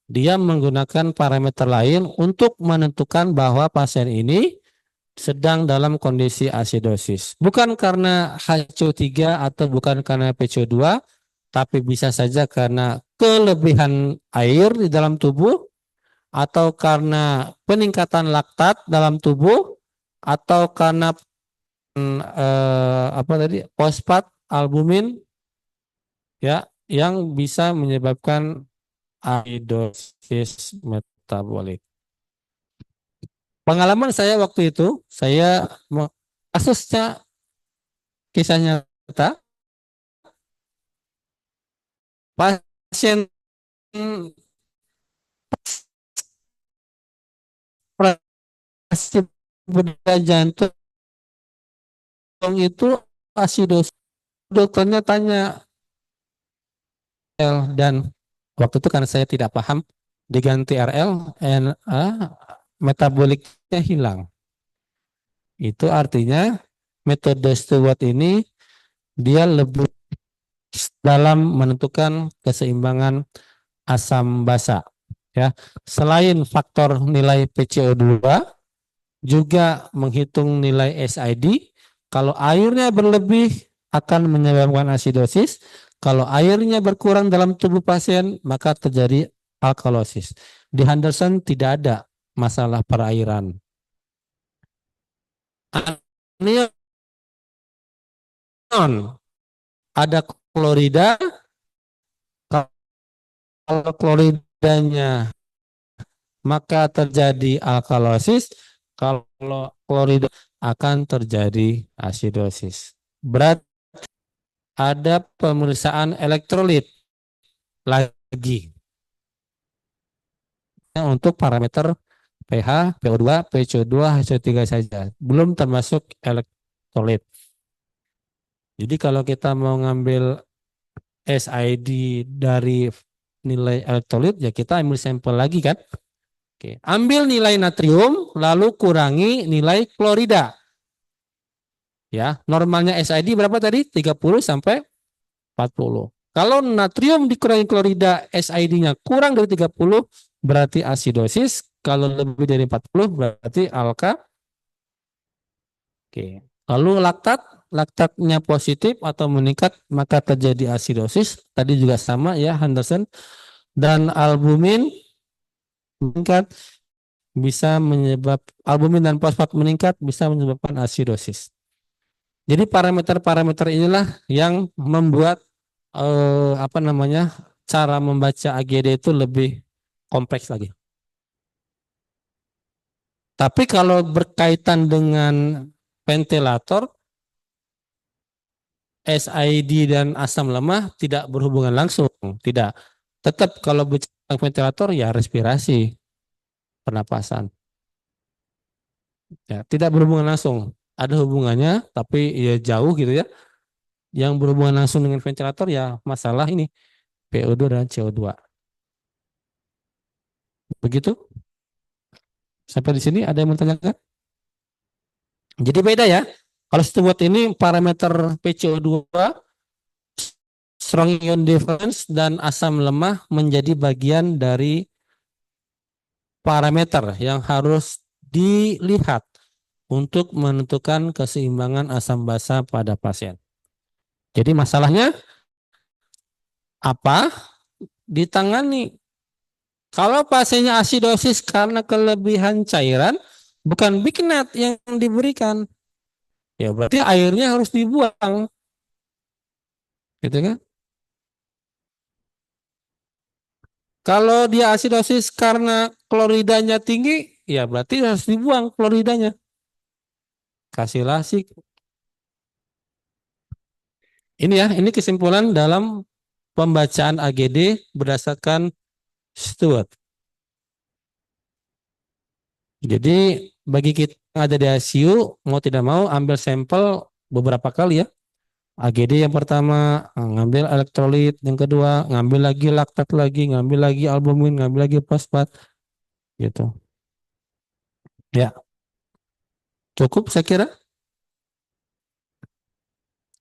dia menggunakan parameter lain untuk menentukan bahwa pasien ini sedang dalam kondisi asidosis. Bukan karena HCO3 atau bukan karena PCO2, tapi bisa saja karena kelebihan air di dalam tubuh, atau karena peningkatan laktat dalam tubuh, atau karena fosfat albumin ya yang bisa menyebabkan asidosis metabolik. Pengalaman saya waktu itu, saya kasusnya kisah nyata, pasien operasi bedah jantung itu asidosis. Dokternya tanya, dan waktu itu karena saya tidak paham, diganti RL, metaboliknya hilang. Itu artinya metode Stewart ini dia lebih dalam menentukan keseimbangan asam basa. Ya, selain faktor nilai PCO2, juga menghitung nilai SID. Kalau airnya berlebih akan menyebabkan asidosis. Kalau airnya berkurang dalam tubuh pasien maka terjadi alkalosis. Di Henderson tidak ada masalah perairan. Anion ada klorida. Kalau kloridanya maka terjadi alkalosis. Kalau klorida akan terjadi asidosis. Berarti ada pemeriksaan elektrolit lagi untuk parameter pH, PO2, PCO2, HCO3 saja, belum termasuk elektrolit. Jadi kalau kita mau ngambil SID dari nilai elektrolit, ya kita ambil sampel lagi kan. Oke, ambil nilai natrium, lalu kurangi nilai klorida. Ya, normalnya SID berapa tadi? 30 sampai 40. Kalau natrium dikurangi klorida, SID-nya kurang dari 30, berarti asidosis. Kalau lebih dari 40 berarti alka. Oke. Lalu laktatnya positif atau meningkat maka terjadi asidosis. Tadi juga sama ya Henderson. Dan albumin meningkat bisa albumin dan fosfat meningkat bisa menyebabkan asidosis. Jadi parameter-parameter inilah yang membuat cara membaca AGD itu lebih kompleks lagi. Tapi kalau berkaitan dengan ventilator, SID dan asam lemah tidak berhubungan langsung, tidak. Tetap kalau bicara ventilator ya respirasi, pernapasan. Ya, tidak berhubungan langsung. Ada hubungannya, tapi ya jauh gitu ya. Yang berhubungan langsung dengan ventilator ya masalah ini PO2 dan CO2. Begitu? Sampai di sini ada yang mau tanyakan? Jadi beda ya. Kalau Stewart ini parameter PCO2, strong ion difference dan asam lemah menjadi bagian dari parameter yang harus dilihat untuk menentukan keseimbangan asam basa pada pasien. Jadi masalahnya apa? Ditangani. Kalau pasiennya asidosis karena kelebihan cairan, bukan Bignat yang diberikan. Ya berarti airnya harus dibuang. Gitu kan? Kalau dia asidosis karena kloridanya tinggi, ya berarti harus dibuang kloridanya. Kasih lasik. Ini ya, ini kesimpulan dalam pembacaan AGD berdasarkan Stewart. Jadi bagi kita yang ada di ICU, mau tidak mau ambil sampel beberapa kali ya. AGD yang pertama, ngambil elektrolit, yang kedua, ngambil lagi laktat lagi, ngambil lagi albumin, ngambil lagi fosfat. Gitu. Ya, cukup saya kira.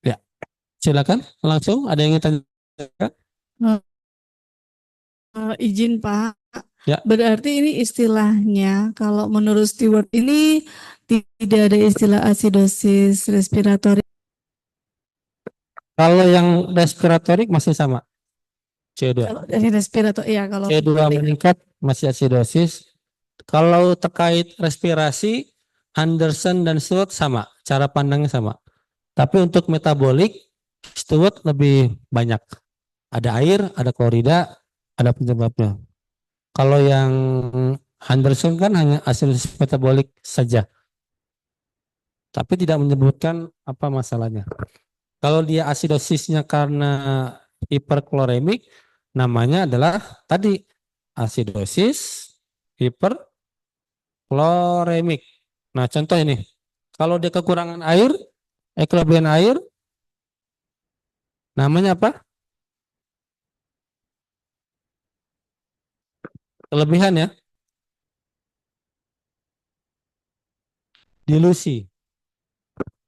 Ya, silakan langsung ada yang ingin tanyakan? Izin Pak, Ya. berarti ini istilahnya kalau menurut Stewart ini tidak ada istilah asidosis respiratorik. Kalau yang respiratorik masih sama. CO2. Kalau dari respirator, ya kalau CO2 meningkat masih asidosis. Kalau terkait respirasi, Henderson dan Stewart sama. Cara pandangnya sama. Tapi untuk metabolik, Stewart lebih banyak. Ada air, ada klorida, ada penyebabnya. Kalau yang Henderson kan hanya asidosis metabolik saja. Tapi tidak menyebutkan apa masalahnya. Kalau dia asidosisnya karena hiperkloremik, namanya adalah tadi asidosis hiperkloremik. Nah, contoh ini. Kalau dia kekurangan air, kelebihan air, namanya apa? Kelebihan ya. Dilusi.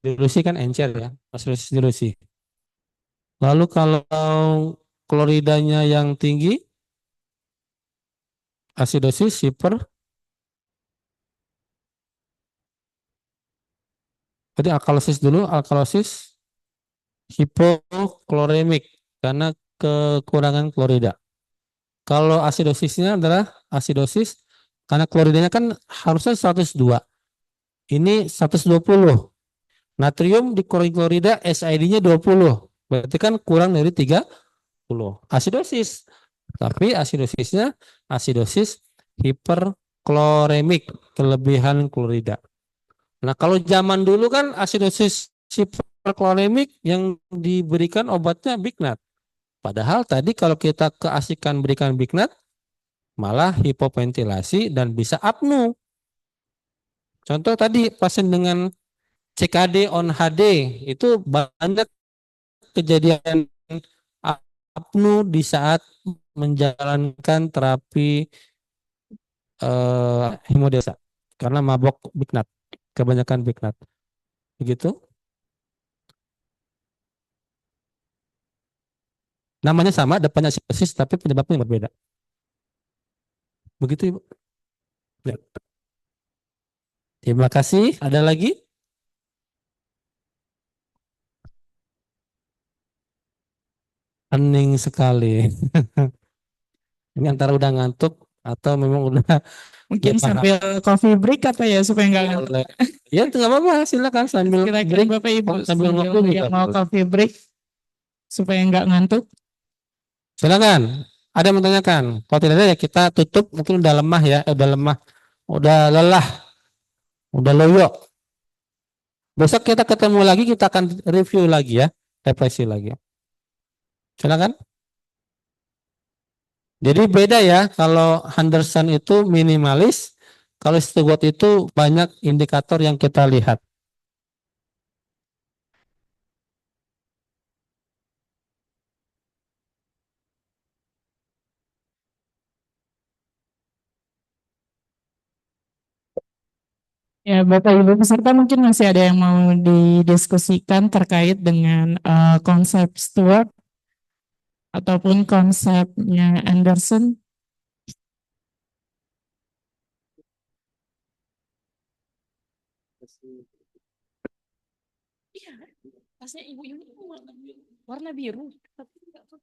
Dilusi kan encer ya. Asidosis dilusi. Lalu kalau kloridanya yang tinggi, asidosis Jadi alkalosis dulu, alkalosis hipokloremik karena kekurangan klorida. Kalau asidosisnya adalah asidosis karena kloridanya kan harusnya 102. Ini 120. Natrium di klorida SID-nya 20. Berarti kan kurang dari 30. Asidosis. Tapi asidosisnya asidosis hiperkloremik, kelebihan klorida. Nah, kalau zaman dulu kan asidosis hiperkloremik yang diberikan obatnya Bignat. Padahal tadi kalau kita keasikan berikan Bignat, malah hipoventilasi dan bisa apnu. Contoh tadi pasien dengan CKD on HD itu banyak kejadian apnu di saat menjalankan terapi hemodialisa karena mabok Bignat, kebanyakan Bignat. Begitu? Namanya sama, depannya asidosis tapi penyebabnya berbeda. Begitu, Ibu. Ya. Terima kasih. Ada lagi? Hening sekali. Ini antara udah ngantuk atau memang udah Mungkin nggak paham. sambil coffee break apa ya supaya nggak ngantuk. Boleh. Ya itu nggak apa-apa. Silakan sambil Silakan break, Bapak Ibu sambil ngopi juga yang mau boleh. coffee break supaya nggak ngantuk. Silakan. Ada yang menanyakan. Kalau tidak ada ya kita tutup. Mungkin udah lemah ya. Udah lemah. Udah lelah. Udah loyo. Besok kita ketemu lagi. Kita akan review lagi ya. Refleksi lagi. Silakan. Jadi beda ya. Kalau Henderson itu minimalis. Kalau Stewart itu banyak indikator yang kita lihat. Ya, Bapak Ibu peserta mungkin masih ada yang mau didiskusikan terkait dengan konsep Stewart ataupun konsepnya Anderson. Iya, tasnya Ibu ini warna biru. Tapi enggak tuh.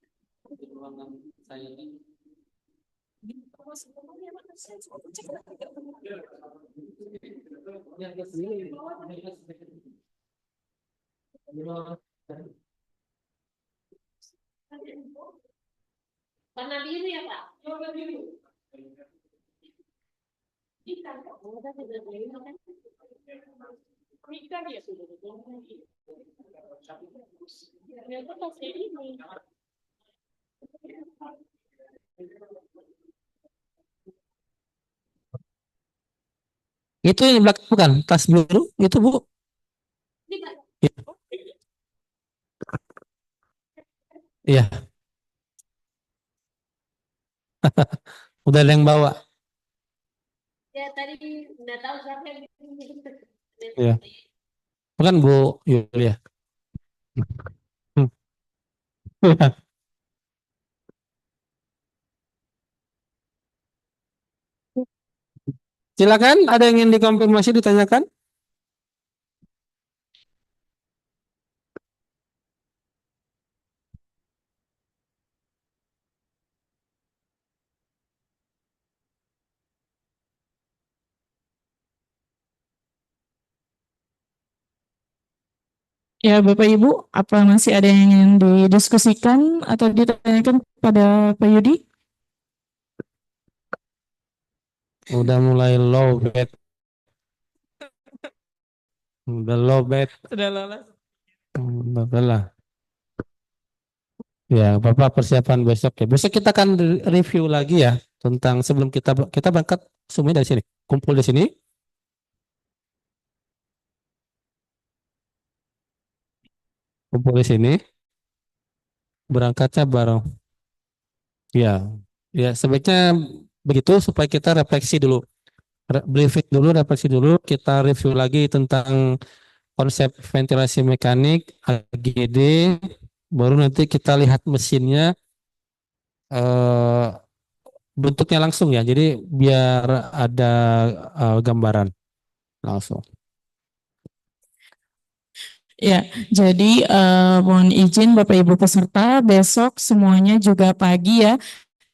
Warna biru ya Pak? Warna biru. Ya sudah. Ternyata tasnya ini. Itu yang belakang bukan tas biru itu Bu. Iya, udah ada yang bawa. Ya tadi nggak tahu siapa yang Iya. Bukan Bu Yulia. Hmm. Silakan, ada yang ingin dikonfirmasi ditanyakan? Ya, Bapak Ibu, apa masih ada yang ingin didiskusikan atau ditanyakan kepada Pak Yudi? Udah mulai low bed. Udah low bed. Sudah lolos. Udah lah. Ya, Bapak persiapan besok ya. Besok kita akan review lagi ya tentang sebelum kita berangkat semuanya dari sini. Kumpul di sini. Kumpul di sini. Berangkatnya bareng. Ya, ya sebaiknya begitu supaya kita refleksi dulu. Briefing dulu, refleksi dulu. Kita review lagi tentang konsep ventilasi mekanik, AGD. Baru nanti kita lihat mesinnya. eh bentuknya langsung ya. Jadi biar ada gambaran langsung. Ya, jadi mohon izin Bapak Ibu peserta, besok semuanya juga pagi ya.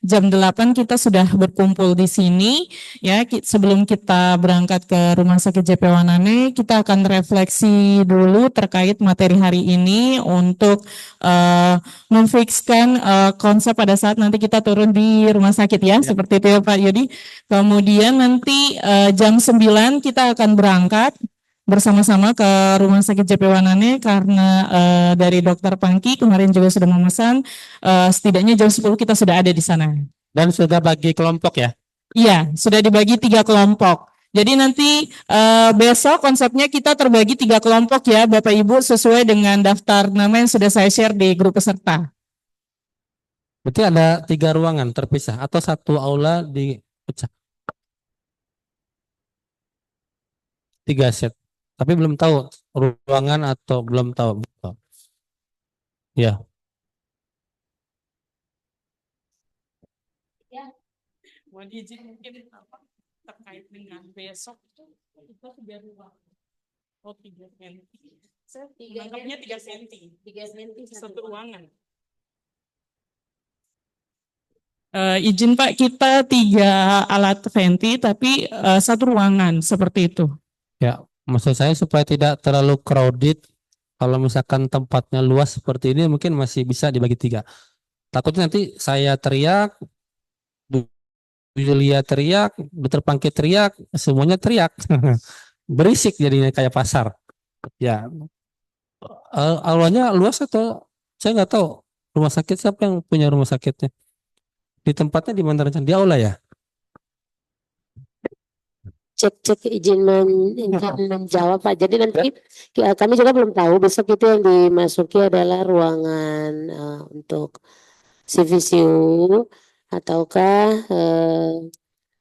Jam 8 kita sudah berkumpul di sini ya. Sebelum kita berangkat ke Rumah Sakit JP Wanane, kita akan refleksi dulu terkait materi hari ini untuk memfikskan konsep pada saat nanti kita turun di rumah sakit ya, seperti itu ya Pak Yudi. Kemudian nanti jam 9 kita akan berangkat bersama-sama ke Rumah Sakit JP Wanane karena dari Dokter Pangki kemarin juga sudah memesan setidaknya jam 10 kita sudah ada di sana. Dan sudah bagi kelompok ya? Iya, sudah dibagi 3 kelompok. Jadi nanti besok konsepnya kita terbagi 3 kelompok ya Bapak Ibu sesuai dengan daftar nama yang sudah saya share di grup peserta. Berarti ada 3 ruangan terpisah atau satu aula dipecah? 3 set. Tapi belum tahu ruangan atau belum tahu. Ya. Mohon izin mungkin terkait dengan besok itu kita 3 ruang. Oh, 3 senti. Saya menganggapnya 3 senti. 3 senti Satu ruangan. Izin Pak, kita 3 alat venti tapi satu ruangan seperti itu. Ya, maksud saya supaya tidak terlalu crowded. Kalau misalkan tempatnya luas seperti ini mungkin masih bisa dibagi 3. Takutnya nanti saya teriak, Bu Yulia teriak, Dr. Pangki teriak, semuanya teriak. Berisik jadinya kayak pasar. Ya, aulanya luas atau saya nggak tahu rumah sakit siapa yang punya rumah sakitnya? Di tempatnya di mana rencana? Di aula ya? cek izin menjawab Pak. Jadi nanti kami juga belum tahu besok itu yang dimasuki adalah ruangan untuk CVCU ataukah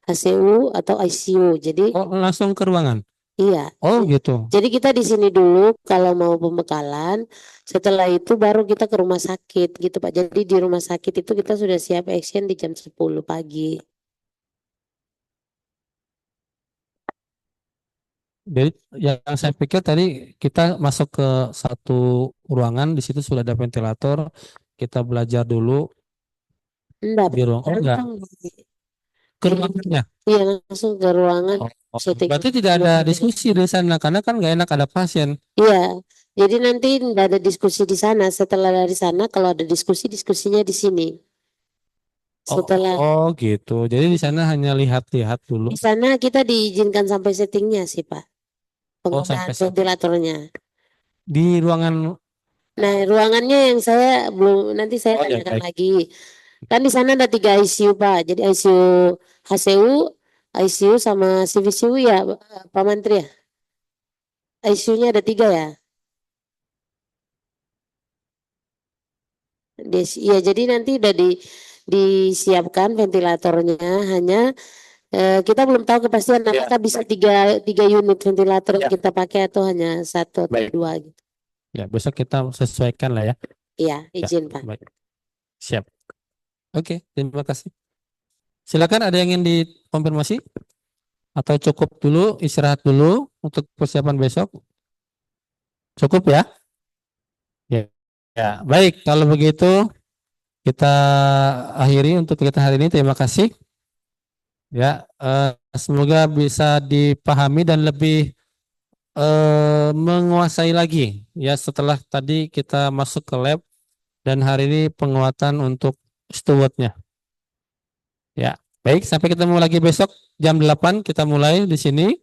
HCU atau ICU. Jadi Oh, langsung ke ruangan. iya. Oh, gitu. Jadi kita di sini dulu kalau mau pembekalan, setelah itu baru kita ke rumah sakit gitu Pak. Jadi di rumah sakit itu kita sudah siap action di jam 10 pagi. Jadi yang saya pikir tadi kita masuk ke satu ruangan, di situ sudah ada ventilator, kita belajar dulu Enggak, di ruang. Oh, enggak, ke ruangannya. iya langsung ke ruangan. Berarti tidak ada diskusi di sana karena kan nggak enak ada pasien. Iya, jadi nanti enggak ada diskusi di sana. Setelah dari sana kalau ada diskusinya di sini. Setelah Oh, gitu. Jadi di sana hanya lihat-lihat dulu. di sana kita diizinkan sampai settingnya sih Pak, penggunaan sampai ventilatornya. Di ruangan. Nah, ruangannya yang saya belum, nanti saya ya, tanyakan baik. lagi. Kan di sana ada 3 ICU Pak. Jadi ICU HCU, ICU sama CVCU ya Pak Menteri ya. ICU-nya ada 3 ya. Iya, jadi nanti udah disiapkan ventilatornya. Hanya kita belum tahu kepastian apakah bisa 3 unit ventilator yang kita pakai atau hanya 1 atau 2 gitu. Ya, besok kita sesuaikan lah ya. Iya, izin Pak. Baik. Siap. Oke, terima kasih. Silakan, ada yang ingin dikonfirmasi atau cukup dulu, istirahat dulu untuk persiapan besok? Cukup ya? Ya. Ya, baik. Kalau begitu kita akhiri untuk kita hari ini. Terima kasih. Ya, semoga bisa dipahami dan lebih menguasai lagi ya setelah tadi kita masuk ke lab dan hari ini penguatan untuk stewardnya. Ya, baik, sampai ketemu lagi besok jam 8 kita mulai di sini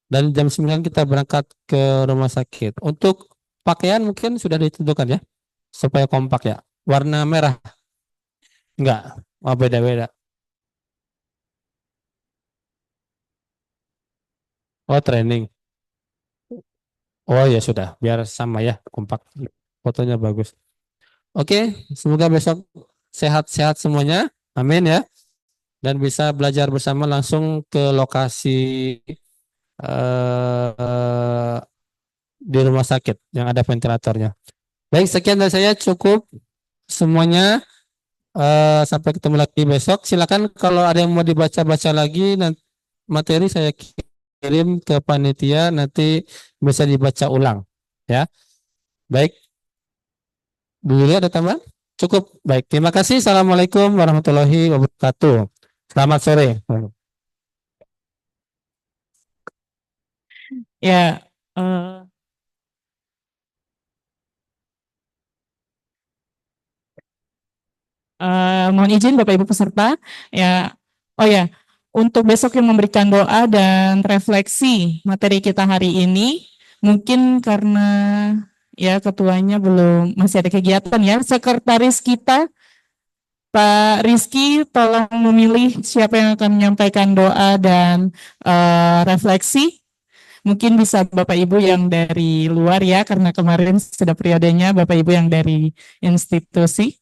dan jam 9 kita berangkat ke rumah sakit. Untuk pakaian mungkin sudah ditentukan ya supaya kompak ya. Warna merah. Enggak, oh beda-beda. Oh, training. Oh ya sudah, biar sama ya, kompak. Fotonya bagus. Oke, semoga besok sehat-sehat semuanya. Amin ya. Dan bisa belajar bersama langsung ke lokasi di rumah sakit yang ada ventilatornya. Baik, sekian dari saya, cukup semuanya. Sampai ketemu lagi besok. Silakan kalau ada yang mau dibaca-baca lagi, nanti materi saya kirim ke panitia, nanti bisa dibaca ulang. Ya, baik. Dulu ada tambahan? Cukup. Baik, terima kasih. Assalamualaikum warahmatullahi wabarakatuh. Selamat sore. Ya, mohon izin Bapak Ibu peserta, ya, oh ya, untuk besok yang memberikan doa dan refleksi materi kita hari ini, mungkin karena ya ketuanya belum masih ada kegiatan ya, sekretaris kita Pak Rizky tolong memilih siapa yang akan menyampaikan doa dan refleksi. Mungkin bisa Bapak Ibu yang dari luar ya, karena kemarin sudah periodenya Bapak Ibu yang dari institusi.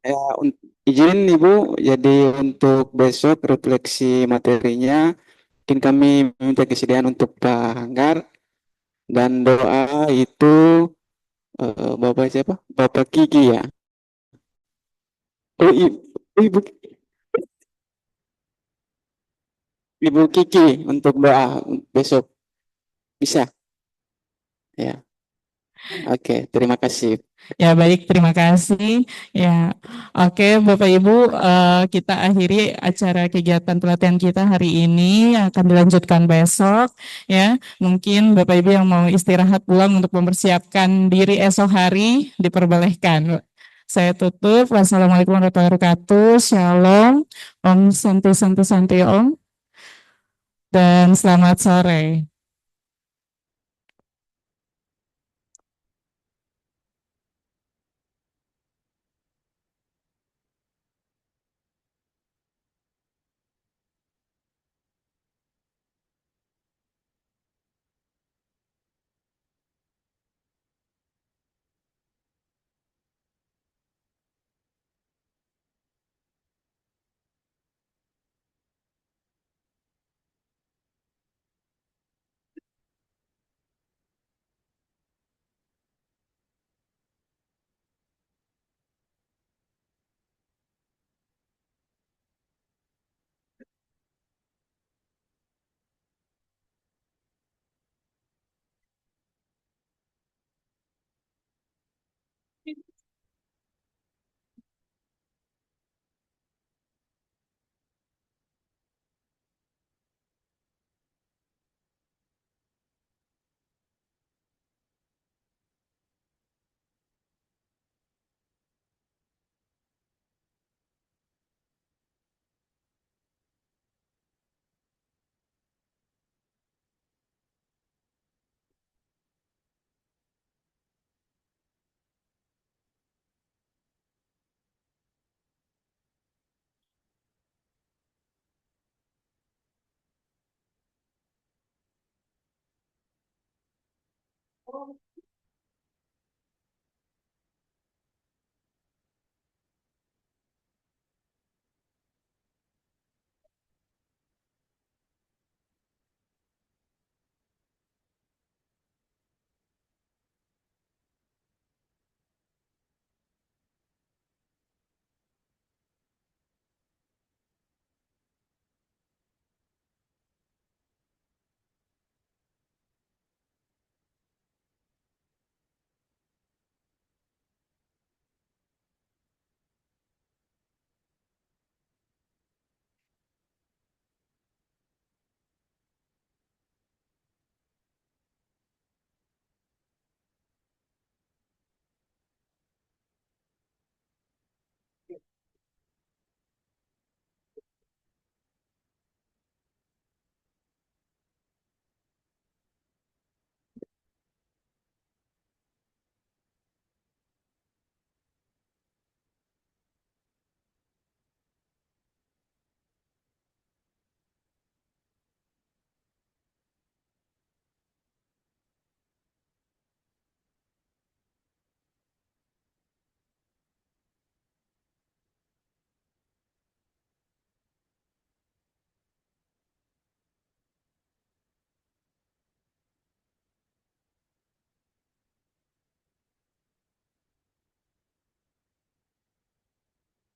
Ya, izin Ibu, jadi untuk besok refleksi materinya, mungkin kami meminta kesediaan untuk Pak Hanggar Dan doa itu Bapak siapa? Bapak Kiki ya. Oh, ibu Ibu Kiki untuk doa besok bisa ya. Oke, terima kasih. Ya baik, terima kasih. Ya, oke Bapak Ibu, kita akhiri acara kegiatan pelatihan kita hari ini akan dilanjutkan besok. Ya, mungkin Bapak Ibu yang mau istirahat pulang untuk mempersiapkan diri esok hari diperbolehkan. Saya tutup. Wassalamualaikum warahmatullahi wabarakatuh. Shalom. Om Santi Santi Santi Om. Dan selamat sore.